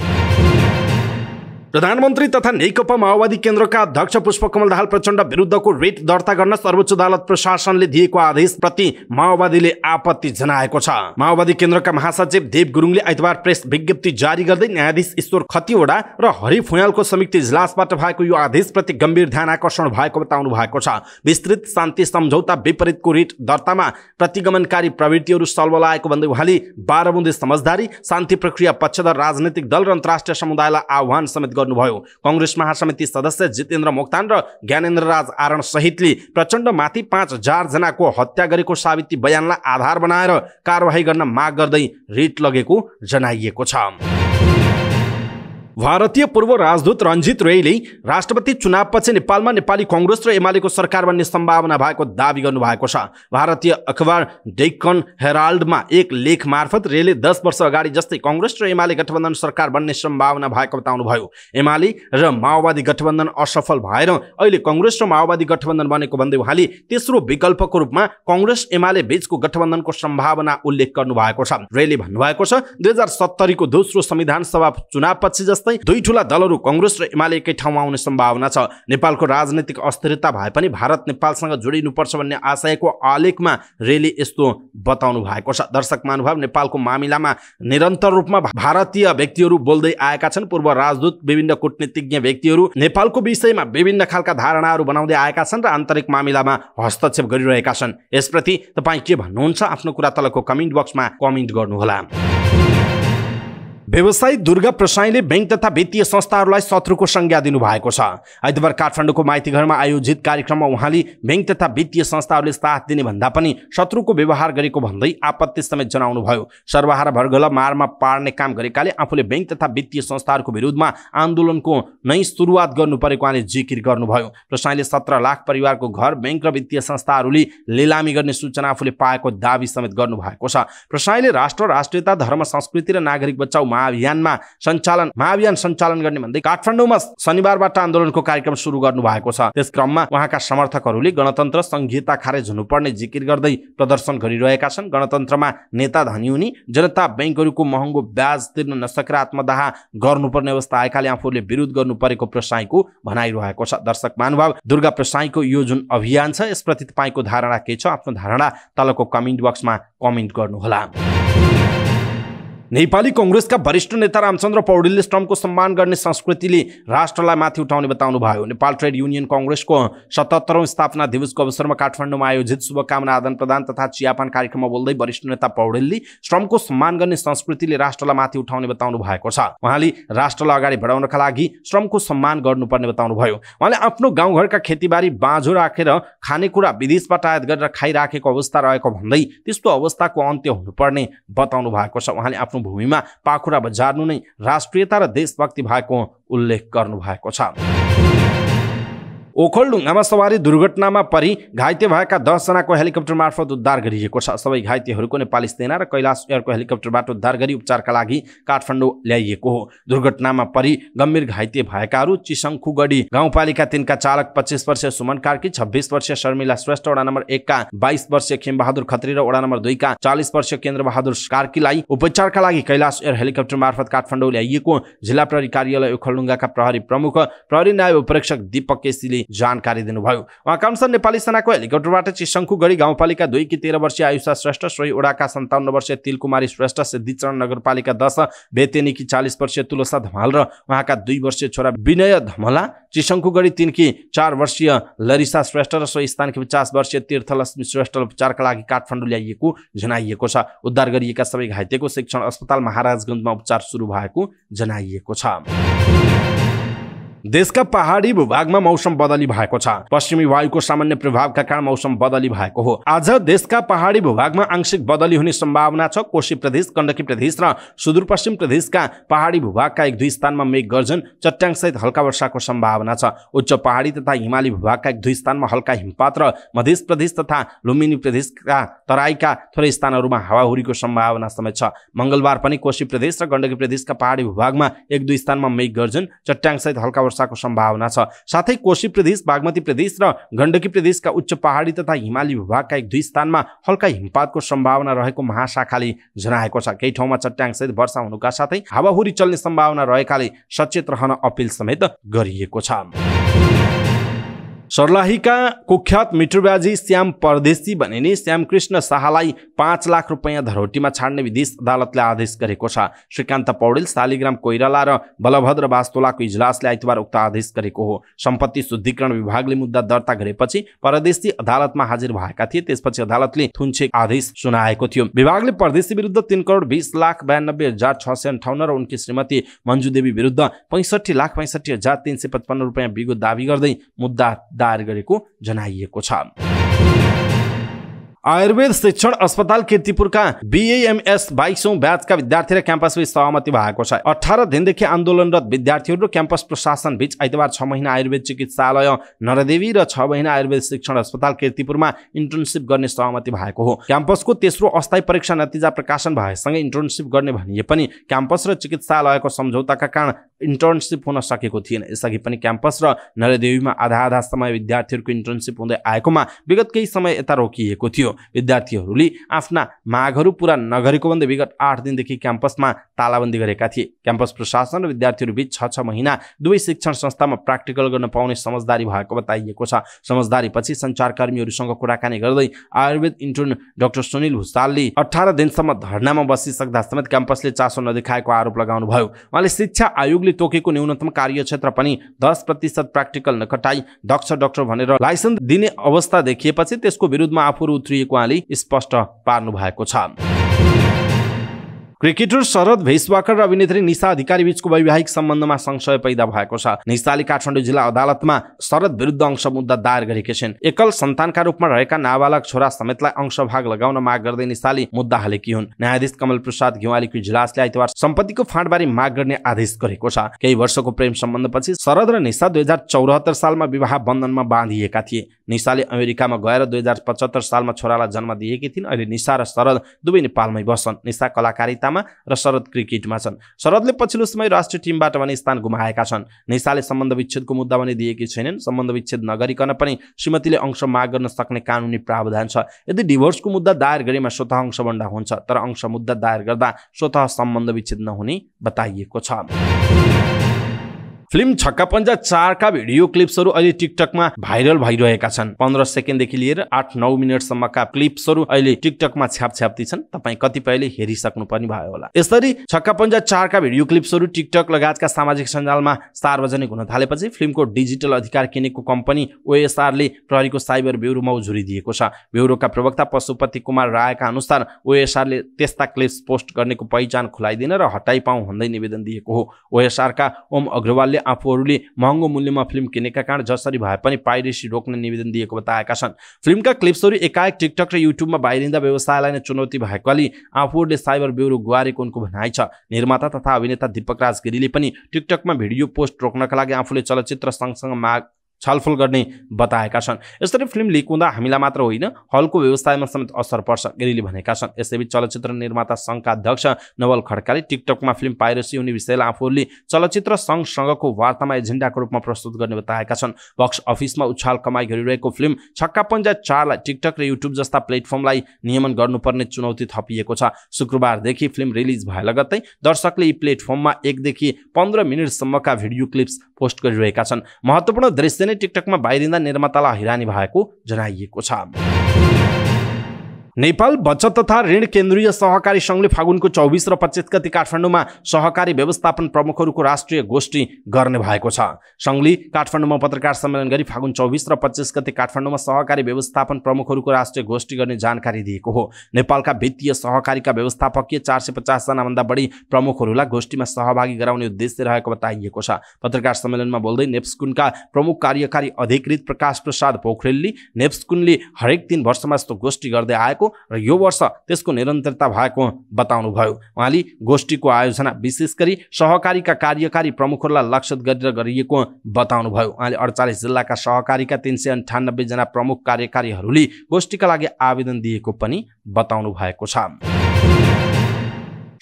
प्रधानमन्त्री तथा नेकपा माओवादी केन्द्रका अध्यक्ष पुष्पकमल दाहाल प्रचण्ड विरुद्धको रिट दर्ता गर्न सर्वोच्च अदालत प्रशासनले दिएको आदेशप्रति माओवादीले आपत्ति जनाएको छ। माओवादी केन्द्रका महासचिव देव गुरुङले आइतबार प्रेस विज्ञप्ति जारी गर्दै न्यायाधीश ईश्वर खतिवडा र हरि फुयालको संयुक्त इजलासबाट भएको यो आदेशप्रति गम्भीर ध्यान आकर्षण भएको बताउनु भएको छ। विस्तृत शान्ति सम्झौता विपरीतको रिट दर्तामा प्रतिगमनकारी प्रवृत्तिहरू सल्बल आएको भन्दै उहाँले 12 बुँदे समझदारी, शान्ति प्रक्रिया पक्षधर राजनीतिक दल र अन्तर्राष्ट्रिय समुदायलाई आह्वान समेत गर्नुभयो। कांग्रेस महासमिति सदस्य जितेन्द्र मोक्तान र ज्ञानेन्द्र राज आरण सहितले प्रचण्डमाथि 5000 जनाको हत्या गरेको साबिती बयानलाई आधार बनाएर कारबाही गर्न माग गर्दै रिट लगेको जनाइएको छ। भारतीय पूर्व राजदूत रञ्जित रेले राष्ट्रपति चुनावपछि नेपालमा नेपाली कांग्रेस र एमालेको सरकार बन्ने सम्भावना भएको दावी गर्नुभएको छ। भारतीय अखबार डेक्कन हेराल्डमा एक लेख मार्फत रेले 10 वर्ष अगाडि जस्तै कांग्रेस र एमाले गठबन्धन सरकार बन्ने सम्भावना भएको बताउनुभयो। एमाले र माओवादी गठबन्धन असफल भएर अहिले कांग्रेस र माओवादी गठबन्धन बनेको भन्दै उहाँले तेस्रो विकल्पको रूपमा कांग्रेस एमाले बीचको गठबन्धनको सम्भावना उल्लेख गर्नुभएको छ। रेले भन्नुभएको छ 2070 को दोस्रो संविधान सभा चुनावपछि दुई ठूला दलहरू कांग्रेस र एमाले एकै ठाउँमा आउने सम्भावना छ। नेपालको राजनीतिक अस्थिरता भए पनि भारत नेपालसँग जोडिनुपर्छ भन्ने आशयको आलेखमा रेले यस्तो बताउनु भएको छ। दर्शक महानुभाव, नेपालको मामिलामा निरन्तर रूपमा भारतीय व्यक्तिहरू बोल्दै आएका छन्। पूर्व राजदूत, विभिन्न कूटनीतिज्ञ व्यक्तिहरू नेपालको विषयमा विभिन्न खालका धारणाहरू बनाउँदै आएका छन् र आन्तरिक मामिलामा हस्तक्षेप गरिरहेका छन्। यसप्रति तपाईँ के भन्नुहुन्छ? आफ्नो कुरा तलको कमेन्ट बक्समा कमेन्ट गर्नुहोला। व्यवसायी दुर्गा प्रसाईले बैंक तथा वित्तीय संस्थाहरूलाई शत्रुको संज्ञा दिनुभएको छ। आइतबार काठमाडौँको माइतीघरमा आयोजित कार्यक्रममा उहाँले बैंक तथा वित्तीय संस्थाहरूले साथ दिने भन्दा पनि शत्रुको व्यवहार गरेको भन्दै आपत्ति समेत जनाउनुभयो। सर्वहारा वर्गलाई मारमा पार्ने काम गरेकाले आफूले बैंक तथा वित्तीय संस्थाहरूको विरुद्धमा आन्दोलनको नै सुरुवात गर्नु परेको उहाँले जिकिर गर्नुभयो। प्रसाईले 17 लाख परिवारको घर बैंक र वित्तीय संस्थाहरूले लिलामी गर्ने सूचना आफूले पाएको दावी समेत गर्नुभएको छ। प्रसाईले राष्ट्र, राष्ट्रियता, धर्म, संस्कृति र नागरिक बचाउ महाअभियान सञ्चालन गर्ने भन्दै काठमाडौँमा शनिबारबाट आन्दोलनको कार्यक्रम सुरु गर्नु भएको छ। त्यस क्रममा उहाँका समर्थकहरूले गणतन्त्र संहिता खारेज हुनुपर्ने जिकिर गर्दै प्रदर्शन गरिरहेका छन्। गणतन्त्रमा नेता धनी हुने, जनता बैंकहरूको महँगो ब्याज तिर्न नसकेर आत्मदाह गर्नुपर्ने अवस्था आएकाले आफूले विरोध गर्नु परेको प्रसाईको भनाइरहेको छ। दर्शक महानुभाव, दुर्गा प्रसाईको यो जुन अभियान छ यसप्रति तपाईको धारणा के छ? आफ्नो धारणा तलको कमेन्ट बक्समा कमेन्ट गर्नुहोला। नेपाली कांग्रेसका वरिष्ठ नेता रामचन्द्र पौडेलले श्रमको सम्मान गर्ने संस्कृतिले राष्ट्रलाई माथि उठाउने बताउनु भयो। नेपाल ट्रेड युनियन कांग्रेसको 77औं स्थापना दिवसको अवसरमा काठमाडौँमा आयोजित शुभकामना आदान प्रदान तथा चियापान कार्यक्रममा बोल्दै वरिष्ठ नेता पौडेलले श्रमको सम्मान गर्ने संस्कृतिले राष्ट्रलाई माथि उठाउने बताउनु भएको छ। उहाँले राष्ट्रलाई अगाडि बढाउनका लागि श्रमको सम्मान गर्नुपर्ने बताउनु भयो। उहाँले आफ्नो गाउँघरका खेतीबारी बाँझो राखेर खानेकुरा विदेशबाट आयात गरेर खाइराखेको अवस्था रहेको भन्दै त्यस्तो अवस्थाको अन्त्य हुनुपर्ने बताउनु भएको छ। उहाँले आफ्नो भूमिमा पाखुरा बजार्नु नै राष्ट्रियता र देशभक्ति भएको उल्लेख गर्नु भएको छ। ओखलढुङ्गामा सवारी दुर्घटनामा परि घाइते भएका 10 जनाको हेलिकप्टर मार्फत उद्धार गरिएको छ। सबै घाइतेहरूको नेपाली सेना र कैलाश एयरको हेलिकप्टरबाट उद्धार गरी उपचारका लागि काठमाडौँ ल्याइएको हो। दुर्घटनामा परि गम्भीर घाइते भएकाहरू चिसङ्खुगढी गाउँपालिका 3 का चालक 25 वर्षीय सुमन कार्की, 26 वर्षीय शर्मिला श्रेष्ठ, वडा नम्बर 1 का 22 वर्षीय खेमबहादुर खत्री र वडा नम्बर 2 का 40 वर्षीय केन्द्रबहादुर कार्कीलाई उपचारका लागि कैलाश एयर हेलिकप्टर मार्फत काठमाडौँ ल्याइएको जिल्ला प्रहरी कार्यालय ओखलढुङ्गाका प्रहरी प्रमुख प्रहरी नायब उपरीक्षक दीपक केसीले जानकारी दिनुभयो। उहाँका अनुसार नेपाली सेनाको हेलिकप्टरबाट चिसङ्खुगढी गाउँपालिका 2 की 13 वर्षीय आयुषा श्रेष्ठ, सोही वडाका 57 वर्षीय तिलकुमारी श्रेष्ठ, सिद्धिचरण नगरपालिका 10 बेतेनीकी 40 वर्षीय तुलसा धमाल र उहाँका 2 वर्षीय छोरा विनय धमला, चिसङ्खुगढी 3 की 4 वर्षीय लरिसा श्रेष्ठ र सोही स्थानकी 50 वर्षीय तीर्थलक्ष्मी श्रेष्ठ उपचारका लागि काठमाडौँ ल्याइएको जनाइएको छ। उद्धार गरिएका सबै घाइतेको शिक्षण अस्पताल महाराजगञ्जमा उपचार सुरु भएको जनाइएको छ। देशका पहाडी भूभागमा मौसम बदली भएको छ। पश्चिमी वायुको सामान्य प्रभावका कारण मौसम बदली भएको हो। आज देशका पहाडी भूभागमा आंशिक बदली हुने सम्भावना छ। कोशी प्रदेश, गण्डकी प्रदेश र सुदूरपश्चिम प्रदेशका पहाडी भूभागका 1-2 स्थानमा मेघ गर्जन, चट्याङसहित हल्का वर्षाको सम्भावना छ। उच्च पहाडी तथा हिमाली भूभागका 1-2 स्थानमा हल्का हिमपात र मध्य प्रदेश तथा लुम्बिनी प्रदेशका तराईका थोरै स्थानहरूमा हावाहुरीको सम्भावना समेत छ। मंगलबार पनि कोशी प्रदेश र गण्डकी प्रदेशका पहाडी भूभागमा 1-2 स्थानमा मेघ गर्जन, चट्याङसहित हल्का वर्षाको सम्भावना छ। साथै कोशी प्रदेश, बागमती प्रदेश र गण्डकी प्रदेशका उच्च पहाडी तथा हिमाली भूभागका 1-2 स्थानमा हल्का हिमपातको सम्भावना रहेको महाशाखाले जनाएको छ। केही ठाउँमा चट्याङसहित वर्षा हुनुका साथै हावाहुरी चल्ने सम्भावना रहेकाले सचेत रहन अपील समेत गरिएको छ। सर्लाहीका कुख्यात मिटरबाजी श्याम परदेशी बनिने श्यामकृष्ण शाहलाई 5 लाख रुपैयाँ धरोटीमा छाड्ने विदेश अदालतले आदेश गरेको छ। श्रीकान्त पौडेल, शालिग्राम कोइराला र बलभद्र बास्तोलाको इजलासले आइतबार उक्त आदेश गरेको हो। सम्पत्ति शुद्धिकरण विभागले मुद्दा दर्ता गरेपछि परदेशी अदालतमा हाजिर भएका थिए। त्यसपछि अदालतले थुन्चेक आदेश सुनाएको थियो। विभागले परदेशी विरुद्ध 3,20,92,658 र उनकी श्रीमती मञ्जु देवी विरुद्ध 65,65,355 रुपैयाँ बिगो दाबी गर्दै मुद्दा दायर गरेको जनाइएको छ। आयुर्वेद शिक्षण अस्पताल कीर्तिपुरका BAMS 22औं ब्याचका विद्यार्थी र क्याम्पसबीच सहमति भएको छ। 18 दिनदेखि आन्दोलनरत विद्यार्थीहरू र क्याम्पस प्रशासन बीच आइतबार 6 महिना आयुर्वेद चिकित्सालय नरदेवी र 6 महिना आयुर्वेद शिक्षण अस्पताल कीर्तिपुरमा इन्टर्नशिप गर्ने सहमति भएको हो। क्याम्पसको तेस्रो अस्थायी परीक्षा नतिजा प्रकाशन भएसँगै इन्टर्नशिप गर्ने भनिए पनि क्याम्पस र चिकित्सालयको सम्झौताका कारण इन्टर्नशिप हुन सकेको थिएन। यसअघि पनि क्याम्पस र नरदेवीमा आधा समय विद्यार्थीहरूको इन्टर्नशिप हुँदै आएकोमा विगत केही समय यता रोकिएको थियो। विद्यार्थीहरूले आफ्ना मागहरू पूरा नगरेको भन्दै विगत 8 दिनदेखि क्याम्पसमा तालाबन्दी गरेका थिए। क्याम्पस प्रशासन र विद्यार्थीहरू बीच 6 महिना दुवै शिक्षण संस्थामा प्र्याक्टिकल गर्न पाउने समझदारी भएको बताइएको छ। समझदारीपछि सञ्चारकर्मीहरूसँग कुराकानी गर्दै आयुर्वेद इन्टर्न डाक्टर सुनिल भुसालले 18 दिनसम्म धरनामा बसिसक्दा समेत क्याम्पसले चासो नदेखाएको आरोप लगाउनु भयो। उहाँले शिक्षा आयोगले तोकेको न्यूनतम कार्यक्षेत्र पनि 10% प्र्याक्टिकल नकटाई दक्ष डाक्टर भनेर लाइसेन्स दिने अवस्था देखिएपछि त्यसको विरुद्धमा आफूहरू उत्रिएको उहाँले स्पष्ट पार्नु भएको छ। क्रिकेटर शरद भेसवाकर र अभिनेत्री निशा अधिकारी बीचको वैवाहिक सम्बन्धमा संशय पैदा भएको छ। निशाले काठमाडौँ जिल्ला अदालतमा शरद विरुद्ध अंश मुद्दा दायर गरेकी छिन्। एकल सन्तानका रूपमा रहेका नाबालक छोरा समेतलाई अंशभाग लगाउन माग गर्दै निशाले मुद्दा हालेकी हुन्। न्यायाधीश कमल प्रसाद घिवालीको इजलासले आइतबार सम्पत्तिको फाँडबारे माग गर्ने आदेश गरेको छ। केही वर्षको प्रेम सम्बन्धपछि शरद र निशा 2074 सालमा विवाह बन्धनमा बाँधिएका थिए। निशाले अमेरिकामा गएर 2075 सालमा छोरालाई जन्म दिएकी थिइन्। अहिले निशा र शरद दुवै नेपालमै बस्छन्। निशा कलाकारिता प्रतियोगितामा र शरद क्रिकेटमा छन्। शरदले पछिल्लो समय राष्ट्रिय टिमबाट भने स्थान गुमाएका छन्। निशाले सम्बन्ध विच्छेदको मुद्दा भने दिएकी छैनन्। सम्बन्ध विच्छेद नगरिकन पनि श्रीमतीले अंश माग गर्न सक्ने कानुनी प्रावधान छ। यदि डिभोर्सको मुद्दा दायर गरेमा स्वतः अंशबन्धा हुन्छ, तर अंश मुद्दा दायर गर्दा स्वतः सम्बन्ध विच्छेद नहुने बताइएको छ। फिल्म छक्का पंजा 4 का भिडियो क्लिप्सहरू अहिले टिकटकमा भाइरल भइरहेका छन्। 15 सेकेन्डदेखि लिएर 8-9 मिनेटसम्मका क्लिप्सहरू अहिले टिकटकमा छ्यापछ्याप्ती छन्। तपाईँ कतिपयले हेरिसक्नु पनि भयो होला। यसरी छक्का पंजा 4 का भिडियो क्लिप्सहरू टिकटक लगायतका सामाजिक सञ्जालमा सार्वजनिक हुन थालेपछि फिल्मको डिजिटल अधिकार किनेको कम्पनी ओएसआरले प्रहरीको साइबर ब्युरोमा उजुरी दिएको छ। ब्युरोका प्रवक्ता पशुपति कुमार रायका अनुसार ओएसआरले त्यस्ता क्लिप्स पोस्ट गर्नेको पहिचान खुलाइदिन र हटाइपाउँ भन्दै निवेदन दिएको हो। ओएसआरका ओम अग्रवालले आफूहरूले महँगो मूल्यमा फिल्म किनेका कारण जसरी भए पनि पाइरेसी रोक्ने निवेदन दिएको बताएका छन्। फिल्मका क्लिप्सहरू एकाएक टिकटक र युट्युबमा बाहिरिँदा व्यवसायलाई नै चुनौती भएकोले आफूहरूले साइबर ब्युरो गुहारेको उनको भनाइ छ। निर्माता तथा अभिनेता दीपक राज गिरीले पनि टिकटकमा भिडियो पोस्ट रोक्नका लागि आफूले चलचित्र सँगसँग माग छलफल गर्ने बताएका छन्। यसरी फिल्म लिक हुँदा हामीलाई मात्र होइन, हलको व्यवसायमा समेत असर पर्छ, गिरीले भनेका छन्। यसैबीच चलचित्र निर्माता सङ्घका अध्यक्ष नवल खड्काले टिकटकमा फिल्म पाइरेसी हुने विषयलाई आफूहरूले चलचित्र सङ्घसँगको वार्तामा एजेन्डाको रूपमा प्रस्तुत गर्ने बताएका छन्। बक्स अफिसमा उछाल कमाई गरिरहेको फिल्म छक्का पंजा 4 लाई टिकटक र युट्युब जस्ता प्लेटफर्मलाई नियमन गर्नुपर्ने चुनौती थपिएको छ। शुक्रबारदेखि फिल्म रिलिज भए लगत्तै दर्शकले यी प्लेटफर्ममा 1 देखि 15 मिनेटसम्मका भिडियो क्लिप्स पोस्ट गरिरहेका छन्। महत्त्वपूर्ण दृश्य टिकटकमा बाहिरिँदा निर्मातालाई हैरानी भएको जनाइएको छ। नेपाल बचत तथा ऋण केन्द्रीय सहकारी सङ्घले फागुनको 24 र 25 गते काठमाडौँमा सहकारी व्यवस्थापन प्रमुखहरूको राष्ट्रिय गोष्ठी गर्ने भएको छ। सङ्घले काठमाडौँमा पत्रकार सम्मेलन गरी फागुन 24 र 25 गते काठमाडौँमा सहकारी व्यवस्थापन प्रमुखहरूको राष्ट्रिय गोष्ठी गर्ने जानकारी दिएको हो। नेपालका वित्तीय सहकारीका व्यवस्थापकीय 450 जनाभन्दा बढी प्रमुखहरूलाई गोष्ठीमा सहभागी गराउने उद्देश्य रहेको बताइएको छ। पत्रकार सम्मेलनमा बोल्दै नेप्सकुनका प्रमुख कार्यकारी अधिकृत प्रकाश प्रसाद पोखरेलले नेप्सकुनले हरेक 3 वर्षमा यस्तो गोष्ठी गर्दै आएको र यो वर्ष त्यसको निरन्तरता भएको बताउनुभयो। उहाँले गोष्ठीको आयोजना विशेष गरी सहकारीका कार्यकारी प्रमुखहरूलाई लक्षित गरेर गरिएको बताउनुभयो। उहाँले 48 जिल्लाका सहकारीका 398 जना प्रमुख कार्यकारीहरूले गोष्ठीका लागि आवेदन दिएको पनि बताउनु भएको छ।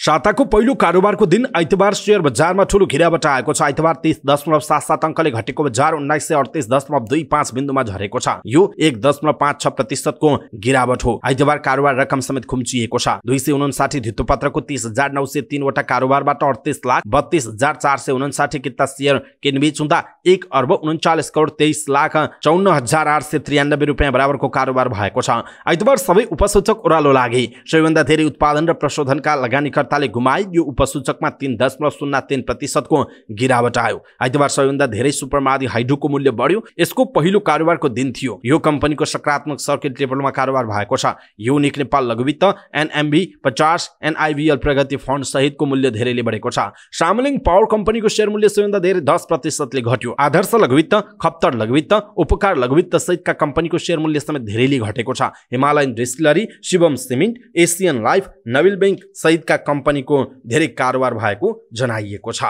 साताको पहिलो कारोबारको दिन आइतबार शेयर बजारमा ठूलो गिरावट आएको छ। आइतबार 30.77 अङ्कले घटेको बजार 1938.25 बिन्दुमा झरेको छ। यो 1.56% को गिरावट हो। आइतबार कारोबार रकम समेत खुम्चिएको छ। 259 धितोपत्रको 30,903 वटा कारोबारबाट 38,32,459 किता शेयर किनबेच हुँदा 1,39,23,54,893 रुपियाँ बराबरको कारोबार भएको छ। आइतबार सबै उपसूचक ओह्रालो लागे। सबैभन्दा धेरै उत्पादन र प्रशोधनका लगानीकर्ता गुमाए। यो उपसूचकमा 3.03% को गिरावट आयो। आइतबार सबैभन्दा धेरै सुपरमादी हाइड्रोको मूल्य बढ्यो। यसको पहिलो कारोबारको दिन थियो। यो कम्पनीको सकारात्मक सर्किट टेबलमा कारोबार भएको छ। युनिक नेपाल लघुवित्त, एनएमबी 50, एनआईबीएल प्रगति फन्ड सहितको मूल्य धेरैले बढेको छ। सामलिङ पावर कम्पनीको शेयर मूल्य सबैभन्दा धेरै 10% ले घट्यो। आदर्श लघुवित्त, खप्तर लघुवित्त, उपकार लघुवित्त सहितका कम्पनीको शेयर मूल्य समेत धेरैले घटेको छ। Himalayan distillery, Shivam cement, Asian life, Nabil bank सहितका कम्पनीको धेरै कारोबार भएको जनाइएको छ।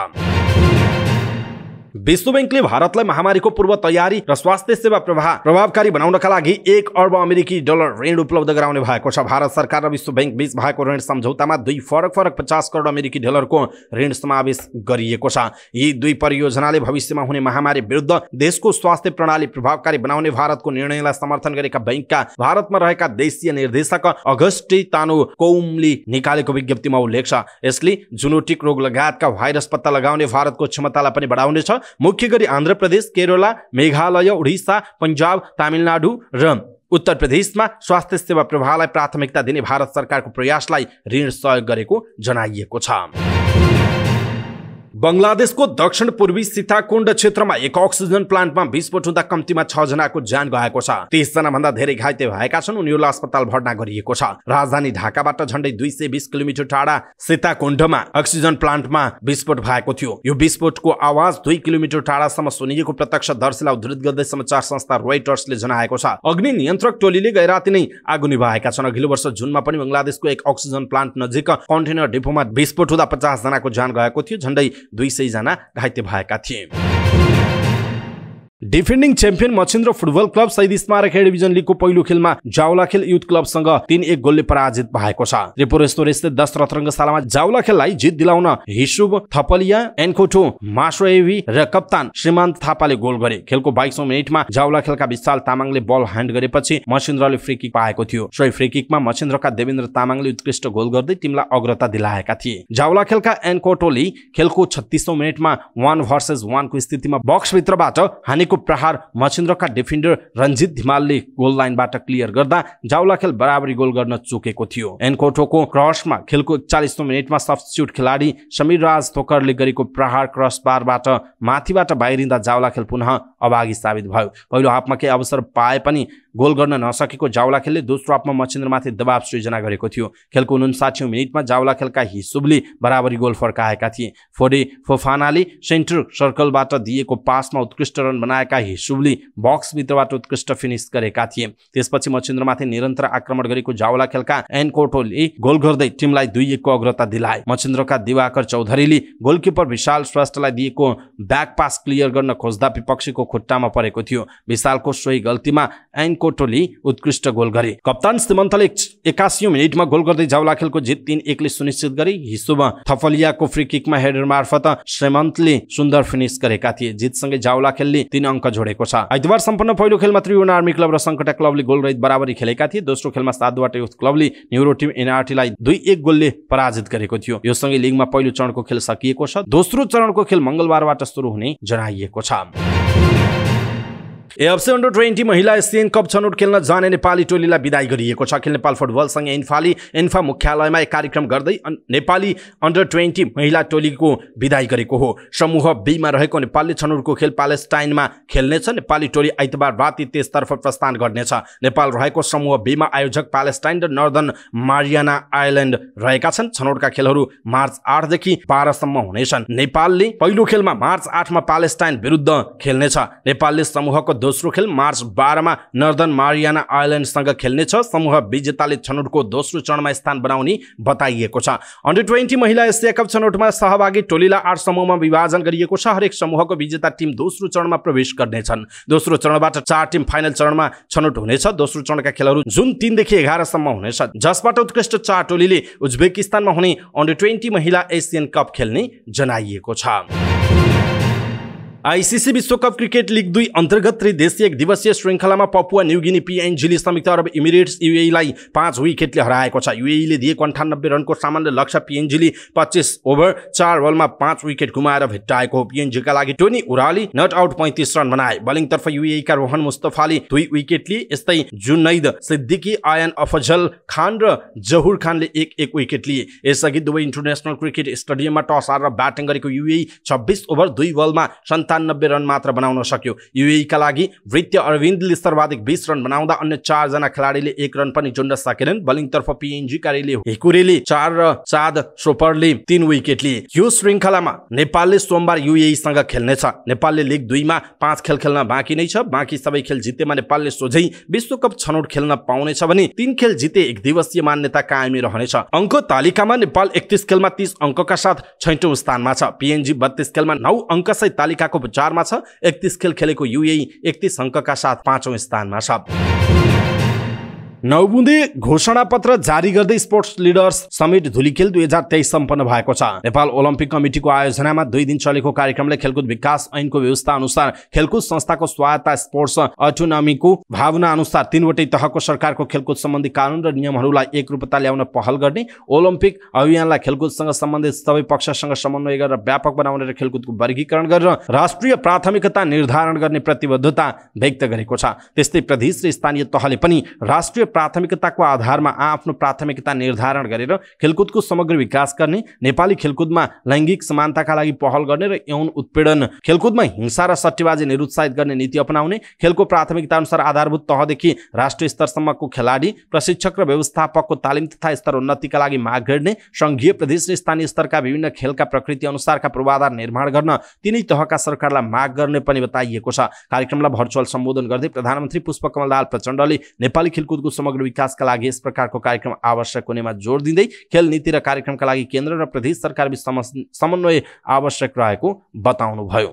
विश्व बैंकले भारतलाई महामारीको पूर्व तयारी र स्वास्थ्य सेवा प्रभावकारी बनाउनका लागि 1 अर्ब अमेरिकी डलर ऋण उपलब्ध गराउने भएको छ। भारत सरकार र विश्व बैंक बीच भएको ऋण सम्झौतामा 2 फरक 50 करोड अमेरिकी डलरको ऋण समावेश गरिएको छ। यी दुई परियोजनाले भविष्यमा हुने महामारी विरुद्ध देशको स्वास्थ्य प्रणाली प्रभावकारी बनाउने भारतको निर्णयलाई समर्थन गरेका बैंकका भारतमा रहेका देशीय निर्देशक अगस्टी तानो कोउमले निकालेको विज्ञप्तिमा उल्लेख छ। यसले जुनोटिक रोग लगायतका भाइरस पत्ता लगाउने भारतको क्षमतालाई पनि बढाउनेछ। मुख्य गरी आन्ध्र प्रदेश, केरला, मेघालय, उडिसा, पंजाब, तमिलनाडु र उत्तर प्रदेशमा स्वास्थ्य सेवा प्रवाहलाई प्राथमिकता दिने भारत सरकारको प्रयासलाई ऋण सहयोग गरेको जनाइएको छ। बंगलादेशको दक्षिण पूर्वी सीताकुण्ड क्षेत्रमा एक अक्सिजन प्लान्टमा विस्फोट हुँदा कम्तीमा 6 जनाको ज्यान गएको छ। 30 जना भन्दा धेरै घाइते भएका छन्। उनीहरूलाई अस्पताल भर्ना गरिएको छ। राजधानी ढाकाबाट झण्डै 220 किलोमिटर टाढा सीताकुण्डमा अक्सिजन प्लान्टमा विस्फोट भएको थियो। यो विस्फोटको आवाज 2 किलोमिटर टाढासम्म सुनिएको प्रत्यक्षदर्शीलाई उद्धृत गर्दै समाचार संस्था रोइटर्सले जनाएको छ। अग्नि नियन्त्रक टोलीले गैराती नै आगो निभाएका छन्। अघिल्लो वर्ष जुनमा पनि बंगलादेशको एक अक्सिजन प्लान्ट नजिक कन्टेनर डिपोमा विस्फोट हुँदा 50 जनाको ज्यान गएको थियो। झण्डै 200 जना घाइते भएका थिए। Defending champion Machhindra football club शहीद स्मारक ए डिभिजन लिगको पहिलो खेलमा जावलाखेल युथ क्लबसँग 3-1 गोलले पराजित भएको छ। त्रिपुरेश्वर स्थित दशरथ रङ्गशालामा जावलाखेललाई जित दिलाउन हिसुब थपलिया, एन्कोटो मासोएवी र कप्तान श्रीमान्त थापाले गोल गरे। खेलको 22औं मिनेटमा जावलाखेलका विशाल तामाङले बल ह्यान्ड गरेपछि मछिन्द्रले फ्री किक पाएको थियो। सोही फ्री किकमा मछिन्द्रका देवेन्द्र तामाङले उत्कृष्ट गोल गर्दै टिमलाई अग्रता दिलाएका थिए। जावलाखेलका एन्कोटोले खेलको 36औं मिनेटमा 1 भर्सेस 1 को स्थितिमा बक्सभित्रबाट हानेको प्रहार मछिन्द्रका डिफेन्डर रञ्जित धिमालले गोल लाइनबाट क्लियर गर्दा जावलाखेल बराबरी गोल गर्न चुकेको थियो। एन्कोटोको क्रसमा खेलको 41औं मिनेटमा सब्स्टिट्युट खेलाडी समीर राज थोकरले गरेको प्रहार क्रस बारबाट माथिबाट बाहिरिँदा जावलाखेल पुनः अभागी साबित भयो। पहिलो हाफमा केही अवसर पाए पनि गोल गर्न नसकेको जावलाखेलले दोस्रो हाफमा मछिन्द्रमाथि दबाव सृजना गरेको थियो। खेलको 59औं मिनेटमा जावलाखेलका हिसुबले बराबरी गोल फर्काएका थिए। फोडे फोफानाले सेन्टर सर्कलबाट दिएको पासमा उत्कृष्ट रन बनाएका हिसुबले बक्सभित्रबाट उत्कृष्ट फिनिस गरेका थिए। त्यसपछि मछिन्द्रमाथि निरन्तर आक्रमण गरेको जावलाखेलका एन्कोटोले गोल गर्दै टिमलाई 2-1 को अग्रता दिलाए। मछिन्द्रका दिवाकर चौधरीले गोलकिपर विशाल श्रेष्ठलाई दिएको ब्याक पास क्लियर गर्न खोज्दा विपक्षीको खुट्टामा परेको थियो। विशालको सोही गल्तीमा एन्कोटोले उत्कृष्ट गोल गरे। कप्तान श्रीमन्तले 81औं मिनेटमा गोल गर्दै जावलाखेलको जित 3-1 ले सुनिश्चित गरे। हिसुब थपलियाको फ्री किकमा हेडर मार्फत श्रीमन्तले सुन्दर फिनिस गरेका थिए। जितसँगै जावलाखेलले 3 अङ्क जोडेको छ। आइतबार सम्पन्न पहिलो खेलमा त्रिभुवन आर्मी क्लब र सङ्कटा क्लबले गोलरहित बराबरी खेलेका थिए। दोस्रो खेलमा साधुवाटा युथ क्लबले न्युरो टिम एनआरटीलाई 2-1 गोलले पराजित गरेको थियो। यो सँगै लिगमा पहिलो चरणको खेल सकिएको छ। दोस्रो चरणको खेल मंगलबारबाट सुरु हुने जनाइएको छ। एएफसी अन्डर 20 महिला एसियन कप छनौट खेल्न जाने नेपाली टोलीलाई बिदाई गरिएको छ। अखिल नेपाल फुटबल संघ एन्फा मुख्यालयमा एक कार्यक्रम गर्दै नेपाली अन्डर 20 महिला टोलीको बिदाई गरेको हो। समूह बी मा रहेको नेपालले छनौटको खेल प्यालेस्टाइनमा खेल्नेछ। नेपाली टोली आइतबार राति त्यसतर्फ प्रस्थान गर्नेछ। नेपाल रहेको समूह बी मा आयोजक प्यालेस्टाइन र नर्दर्न मारियाना आइल्यान्ड रहेका छन्। छनौटका खेलहरू मार्च 8 देखि 12 सम्म हुनेछन्। नेपालले पहिलो खेलमा मार्च 8 मा प्यालेस्टाइन विरुद्ध खेल्नेछ। नेपालले समूहको दोस्रो खेल मार्च 12 मा नर्दर्न मारियाना आइल्यान्डसँग खेल्नेछ। समूह विजेताले छनौटको दोस्रो चरणमा स्थान बनाउने बताइएको छ। अन्डर 20 महिला एसिया कप छनौटमा सहभागी टोलीलाई 8 समूहमा विभाजन गरिएको छ। हरेक समूहको विजेता टिम दोस्रो चरणमा प्रवेश गर्नेछन्। दोस्रो चरणबाट 4 टिम फाइनल चरणमा छनौट हुनेछ। दोस्रो चरणका खेलहरू जुन 3 देखि 11 सम्म हुनेछन्, जसबाट उत्कृष्ट 4 टोलीले उज्बेकिस्तानमा हुने अन्डर 20 महिला एसियन कप खेल्ने जनाइएको छ। आईसीसी विश्वकप क्रिकेट लिग 2 अन्तर्गत त्रिदेशीय एक दिवसीय श्रृङ्खलामा पपुवा न्युगिनी पीएनजीले संयुक्त अरब इमिरेट्स यूएईलाई 5 विकेटले हराएको छ। यूएईले दिएको 98 रनको सामान्य लक्ष्य पीएनजीले 25 ओभर 4 बलमा 5 विकेट गुमाएर भेट्टाएको हो। पीएनजीका लागि टोनी उराली नट आउट 35 रन बनाए। बलिङतर्फ यूएईका रोहन मुस्तफाले 2 विकेट लिए। यस्तै जुनैद सिद्दिकी, आयन अफजल खान र जहुर खानले 1-1 विकेट लिए। यसअघि दुबई इन्टरनेसनल क्रिकेट स्टेडियममा टस हारेर ब्याटिङ गरेको यूएई 26 ओभर 2 बलमा 97 रन मात्र बनाउन सक्यो। यूएईका लागि वृत्य अरविन्दले सर्वाधिक 20 रन बनाउँदा अन्य 4 जना खेलाडीले 1 रन पनि जोड्न सकेनन्। बलिङतर्फ पीएनजी कारीले हेकुरेले 4 र चाद सोपरले 3 विकेट लिए। यो श्रृङ्खलामा नेपालले सोमबार यूएईसँग खेल्नेछ। नेपालले लिग 2 मा 5 खेल खेल्न बाँकी नै छ। बाँकी सबै खेल जितेमा नेपालले सोझै विश्वकप छनौट खेल्न पाउनेछ भने 3 खेल जिते एक दिवसीय मान्यता कायमै रहनेछ। अङ्क तालिकामा नेपाल 31 खेलमा 30 अङ्कका साथ 6औं स्थानमा छ। पीएनजी 32 खेलमा 9 अङ्कसहित तालिकाको 4 मा छ। 31 खेल खेलेको यूएई 31 अङ्कका साथ 5औं स्थानमा छ। नौबुँदे घोषणा पत्र जारी गर्दै स्पोर्ट्स लिडर्स समिट धुलीखेल 2023 सम्पन्न भएको छ। नेपाल ओलम्पिक कमिटीको आयोजनामा 2 दिन चलेको कार्यक्रमले खेलकुद विकास ऐनको व्यवस्था अनुसार खेलकुद संस्थाको स्वायत्ता स्पोर्ट्स अटोनोमीको भावना अनुसार 3 वटै तहको सरकारको खेलकुद सम्बन्धी कानुन र नियमहरूलाई एकरूपता ल्याउन पहल गर्ने, ओलम्पिक अभियानलाई खेलकुदसँग सम्बन्धित सबै पक्षसँग समन्वय गरेर व्यापक बनाउने र खेलकुदको वर्गीकरण गरेर राष्ट्रिय प्राथमिकता निर्धारण गर्ने प्रतिबद्धता व्यक्त गरेको छ। त्यस्तै प्रदेश र स्थानीय तहले पनि राष्ट्रिय प्राथमिकताको आधारमा आफ्नो प्राथमिकता निर्धारण गरेर खेलकुदको समग्र विकास गर्ने, नेपाली खेलकुदमा लैङ्गिक समानताका लागि पहल गर्ने र यौन उत्पीडन, खेलकुदमा हिंसा र सट्टेबाजी निरुत्साहित गर्ने नीति अपनाउने, खेलको प्राथमिकता अनुसार आधारभूत तहदेखि राष्ट्रिय स्तरसम्मको खेलाडी, प्रशिक्षक र व्यवस्थापकको तालिम तथा स्तर उन्नतिका लागि माग गर्ने, संघीय, प्रदेश र स्थानीय स्तरका विभिन्न खेलका प्रकृति अनुसारका पूर्वाधार निर्माण गर्न तिनै तहका सरकारलाई माग गर्ने पनि बताइएको छ। कार्यक्रमलाई भर्चुअल सम्बोधन गर्दै प्रधानमन्त्री पुष्पकमल दाहाल प्रचण्डले नेपाली खेलकुदको समग्र विकासका लागि यस प्रकारको कार्यक्रम आवश्यक हुनेमा जोड दिँदै खेल नीति र कार्यक्रमका लागि केन्द्र र प्रदेश सरकारबीच समन्वय आवश्यक रहेको बताउनुभयो।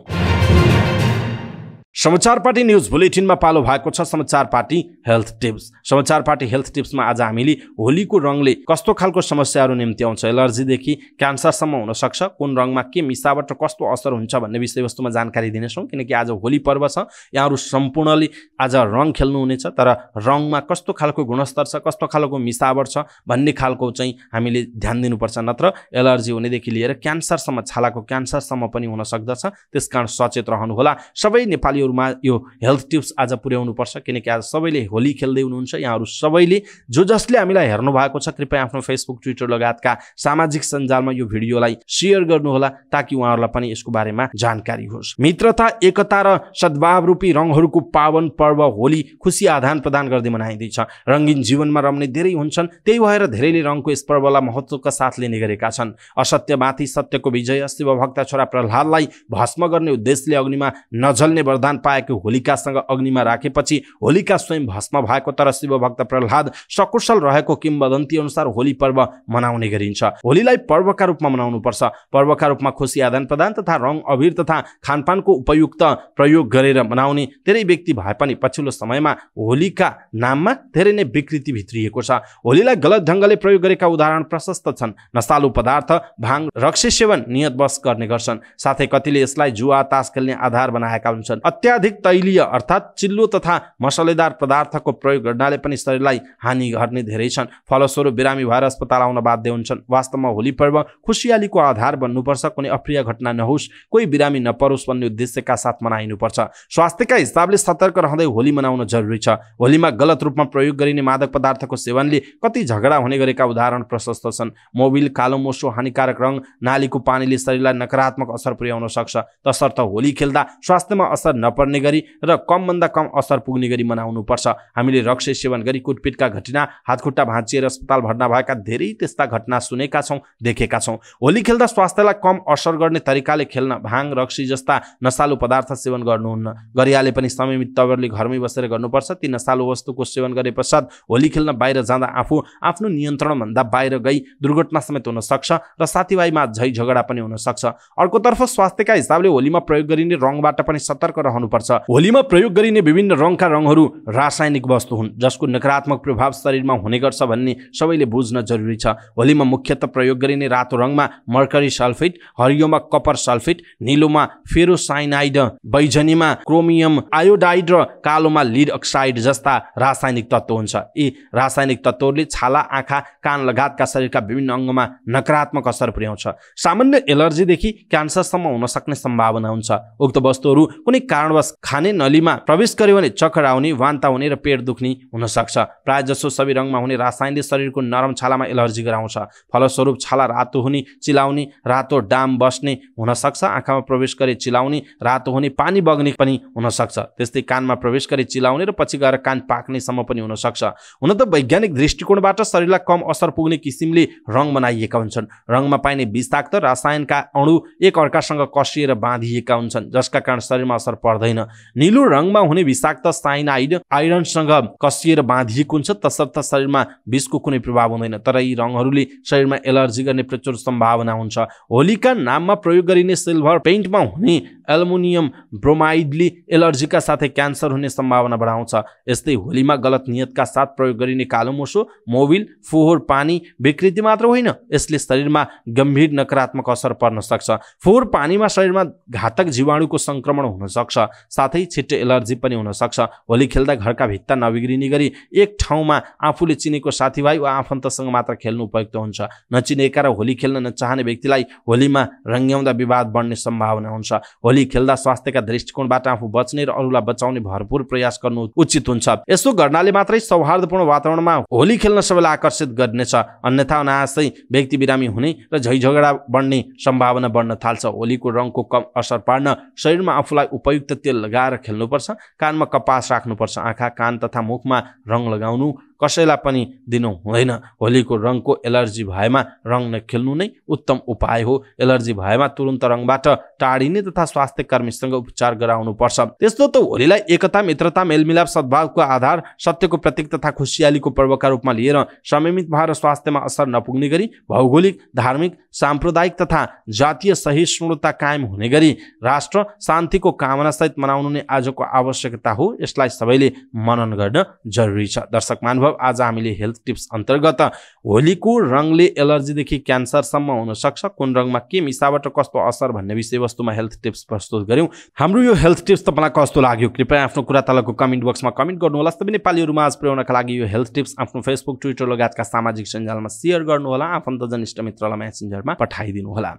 समाचार पार्टी न्यूज बुलेटिनमा पालो भएको छ समाचार पार्टी हेल्थ टिप्स। समाचार पार्टी हेल्थ टिप्समा आज हामीले होलीको रङले कस्तो खालको समस्याहरू निम्ति आउँछ, एलर्जीदेखि क्यान्सरसम्म हुन सक्छ, कुन रङमा के मिसावट र कस्तो असर हुन्छ भन्ने विषयवस्तुमा जानकारी दिनेछौँ। किनकि आज होली पर्व छ, यहाँहरू सम्पूर्णले आज रङ खेल्नुहुनेछ, तर रङमा कस्तो खालको गुणस्तर छ, कस्तो खालको मिसावट छ भन्ने खालको चाहिँ हामीले ध्यान दिनुपर्छ, नत्र एलर्जी हुनेदेखि लिएर क्यान्सरसम्म, छालाको क्यान्सरसम्म पनि हुन सक्दछ। त्यसकारण सचेत रहनुहोला। सबै नेपालीहरूमा यो हेल्थ टिप्स आज पुर्याउनु पर्छ, किनकि आज सबैले होली खेल्दै हुनुहुन्छ। यहाँहरू सबैले जसले हामीलाई हेर्नु भएको छ कृपया आफ्नो फेसबुक, ट्विटर लगायतका सामाजिक सञ्जालमा यो भिडियोलाई सेयर गर्नुहोला, ताकि उहाँहरूलाई पनि यसको बारेमा जानकारी होस्। मित्रता, एकता र सद्भाव रूपी रङहरूको पावन पर्व होली खुसी आदान प्रदान गर्दै मनाइँदैछ। रङ्गीन जीवनमा रम्ने धेरै हुन्छन्, त्यही भएर धेरैले रङको यस पर्वलाई महत्त्वका साथ लिने गरेका छन्। असत्यमाथि सत्यको विजय, शिवभक्त छोरा प्रह्लादलाई भस्म गर्ने उद्देश्यले अग्निमा नजल्ने वरदान पाएको होलिकासँग अग्निमा राखेपछि होलिका स्वयं भस्म भएको, तर शिवभक्त प्रह्लाद सकुशल रहेको किम्वदन्ती अनुसार होली पर्व मनाउने गरिन्छ। होलीलाई पर्वका रूपमा मनाउनु पर्छ। पर्वका रूपमा खुसी आदान प्रदान तथा रङ, अबिर तथा खानपानको उपयुक्त प्रयोग गरेर मनाउने धेरै व्यक्ति भए पनि पछिल्लो समयमा होलीका नाममा धेरै नै विकृति भित्रिएको छ। होलीलाई गलत ढङ्गले प्रयोग गरेका उदाहरण प्रशस्त छन्। नशालु पदार्थ, भाङ, रक्सी सेवन नियतवश गर्ने गर्छन्। साथै कतिले यसलाई जुवा, तास खेल्ने आधार बनाएका हुन्छन्। अत्याधिक तैलीय अर्थात् चिल्लो तथा मसलेदार पदार्थको प्रयोग गर्नाले पनि शरीरलाई हानि गर्ने धेरै छन्। फलस्वरूप बिरामी भएर अस्पताल आउन बाध्य हुन्छन्। वास्तवमा होली पर्व खुसियालीको आधार बन्नुपर्छ, कुनै अप्रिय घटना नहोस्, कोही बिरामी नपरोस् भन्ने उद्देश्यका साथ मनाइनुपर्छ। स्वास्थ्यका हिसाबले सतर्क रहँदै होली मनाउन जरुरी छ। होलीमा गलत रूपमा प्रयोग गरिने मादक पदार्थको सेवनले कति झगडा हुने गरेका उदाहरण प्रशस्त छन्। मोबिल, कालो मोसो, हानिकारक रङ, नालीको पानीले शरीरलाई नकारात्मक असर पुर्याउन सक्छ। तसर्थ होली खेल्दा स्वास्थ्यमा असर नपर्ने गरी र कमभन्दा कम असर पुग्ने गरी मनाउनुपर्छ। हामीले रक्सी सेवन गरी कुटपिटका घटना, हातखुट्टा भाँचिएर अस्पताल भर्ना भएका धेरै त्यस्ता घटना सुनेका छौँ, देखेका छौँ। होली खेल्दा स्वास्थ्यलाई कम असर गर्ने तरिकाले खेल्न भाङ, रक्सी जस्ता नशालु पदार्थ सेवन गर्नुहुन्न। गरिहाले पनि संयमित तवरले घरमै बसेर गर्नुपर्छ। ती नशालु वस्तुको सेवन गरे पश्चात होली खेल्न बाहिर जाँदा आफू आफ्नो नियन्त्रणभन्दा बाहिर गई दुर्घटना समेत हुन सक्छ र साथीभाइमा झै झगडा पनि हुन सक्छ। अर्कोतर्फ स्वास्थ्यका हिसाबले होलीमा प्रयोग गरिने रङबाट पनि सतर्क रहनुपर्छ। होलीमा प्रयोग गरिने विभिन्न रङका रङहरू रासायनिक वस्तु हुन्, जसको नकारात्मक प्रभाव शरीरमा हुने गर्छ भन्ने सबैले बुझ्न जरुरी छ। होलीमा मुख्यतः प्रयोग गरिने रातो रङमा मर्करी सल्फेट, हरियोमा कपर सल्फेट, नीलोमा फेरोसाइनाइड, बैजनीमा क्रोमियम आयोडाइड र कालोमा लिड अक्साइड जस्ता रासायनिक तत्त्व हुन्छ। यी रासायनिक तत्त्वहरूले छाला, आँखा, कान लगायतका शरीरका विभिन्न अङ्गमा नकारात्मक असर पुर्याउँछ। सामान्य एलर्जीदेखि क्यान्सरसम्म हुन सक्ने सम्भावना हुन्छ। उक्त वस्तुहरू कुनै कारणवश खाने नलीमा प्रवेश गर्यो भने चक्कर आउने, वान्ता हुने र पेट दुख्ने हुन सक्छ। प्राय जसो सबै रङमा हुने रसायनले शरीरको नरम छालामा एलर्जी गराउँछ। फलस्वरूप छाला रातो हुने, चिलाउने, रातो डाम बस्ने हुन सक्छ। आँखामा प्रवेश गरे चिलाउने, रातो हुने, पानी बग्ने पनि हुन सक्छ। त्यस्तै कानमा प्रवेश गरे चिलाउने र पछि गएर कान पाक्नेसम्म पनि हुन सक्छ। हुन त वैज्ञानिक दृष्टिकोणबाट शरीरलाई कम असर पुग्ने किसिमले रङ बनाइएका हुन्छन्। रङमा पाइने विषाक्त रसायनका अणु एक अर्कासँग कसिएर बाँधिएका हुन्छन्, जसका कारण शरीरमा असर पर्दैन। नीलो रङमा हुने विषाक्त साइनाइड आइरनसँग कसिएर बाँधिएको हुन्छ, तसर्थ शरीरमा विषको कुनै प्रभाव हुँदैन। तर यी रङहरूले शरीरमा एलर्जी गर्ने प्रचुर सम्भावना हुन्छ। होलीका नाममा प्रयोग गरिने सिल्भर पेन्टमा हुने एल्युमिनियम ब्रोमाइडले एलर्जीका साथै क्यान्सर हुने सम्भावना बढाउँछ। यस्तै होलीमा गलत नियतका साथ प्रयोग गरिने कालो मोसो, मोबिल, फोहोर पानी विकृति मात्र होइन, यसले शरीरमा गम्भीर नकारात्मक असर पर्न सक्छ। फोहोर पानीमा शरीरमा घातक जीवाणुको संक्रमण हुन सक्छ, साथै छिट्टै एलर्जी पनि हुन सक्छ। होली खेल्दा घरका भित्ता नबिग्रिने गरी एक ठाउँमा आफूले चिनेको साथीभाइ वा आफन्तसँग मात्र खेल्नु उपयुक्त हुन्छ। नचिनेका र होली खेल्न नचाहने व्यक्तिलाई होलीमा रङ्ग्याउँदा विवाद बढ्ने सम्भावना हुन्छ। होली खेल्दा स्वास्थ्यका दृष्टिकोणबाट आफू बच्ने र अरूलाई बचाउने भरपूर प्रयास गर्नु उचित हुन्छ। यसो गर्नाले मात्रै सौहार्दपूर्ण वातावरणमा होली खेल्न सबैलाई आकर्षित गर्नेछ। अन्यथा अनायासै व्यक्ति बिरामी हुने र झैझगडा बढ्ने सम्भावना बढ्न थाल्छ। होलीको रङको कम असर पार्न शरीरमा आफूलाई उपयुक्त तेल लगाएर खेल्नुपर्छ। कानमा कपास राख्नुपर्छ। आँखा, कान तथा मुखमा रङ लगाउनु कसैलाई पनि दिनु हुँदैन। होलीको रङको एलर्जी भएमा रङ नखेल्नु नै उत्तम उपाय हो। एलर्जी भएमा तुरुन्त रङबाट टाढिने तथा स्वास्थ्य कर्मीसँग उपचार गराउनु पर्छ। त्यस्तो त होलीलाई एकता, मित्रता, मेलमिलाप, सद्भावको आधार, सत्यको प्रतीक तथा खुसियालीको पर्वका रूपमा लिएर संयमित भएर स्वास्थ्यमा असर नपुग्ने गरी भौगोलिक, धार्मिक, साम्प्रदायिक तथा जातीय सहिष्णुता कायम हुने गरी राष्ट्र शान्तिको कामनासहित मनाउनु नै आजको आवश्यकता हो। यसलाई सबैले मनन गर्न जरुरी छ। दर्शक महानुभाव, आज हामीले हेल्थ टिप्स अन्तर्गत होलीको रङले एलर्जीदेखि क्यान्सरसम्म हुन सक्छ, कुन रङमा के मिसाबाट कस्तो असर भन्ने विषयवस्तुमा हेल्थ टिप्स प्रस्तुत गर्यौं। हाम्रो यो हेल्थ टिप्स तपाईलाई कस्तो लाग्यो कृपया आफ्नो कुरा तलको कमेन्ट बक्समा कमेन्ट गर्नुहोला। सबै नेपालीहरुमा आज पुर्याउनका लागि यो हेल्थ टिप्स आफ्नो फेसबुक, ट्विटर लगायतका सामाजिक सञ्जालमा शेयर गर्नुहोला। आफन्तजन इष्ट मित्रलाई मेसेन्जरमा पठाइदिनु होला।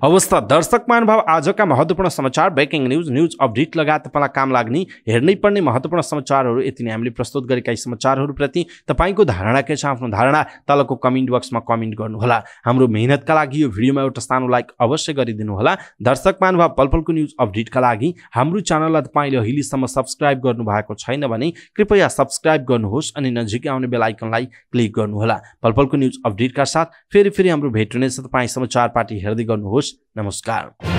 अवस्था दर्शक महानुभाव, आजका महत्त्वपूर्ण समाचार, ब्रेकिङ न्यूज अपडेट लगायत तपाईलाई काम लाग्ने हेर्नै पर्ने महत्त्वपूर्ण समाचारहरू यति नै हामीले प्रस्तुत गरेका समाचारहरूप्रति तपाईको धारणा के छ? आफ्नो धारणा तलको कमेन्ट बक्समा कमेन्ट गर्नुहोला। हाम्रो मेहनतका लागि यो भिडियोमा एउटा सानो लाइक अवश्य गरिदिनु होला। दर्शक महानुभाव, पलपलको न्यूज अपडेटका लागि हाम्रो च्यानललाई तपाईले अहिलेसम्म सब्स्क्राइब गर्नु भएको छैन भने कृपया सब्स्क्राइब गर्नुहोस् अनि नजिकै आउने बेल आइकनलाई क्लिक गर्नुहोला। पलपलको न्यूज अपडेटका साथ फेरि हाम्रो भेट हुनेछ। तपाई समाचार पार्टी हेर्दै गर्नुहोस्। नमस्कार।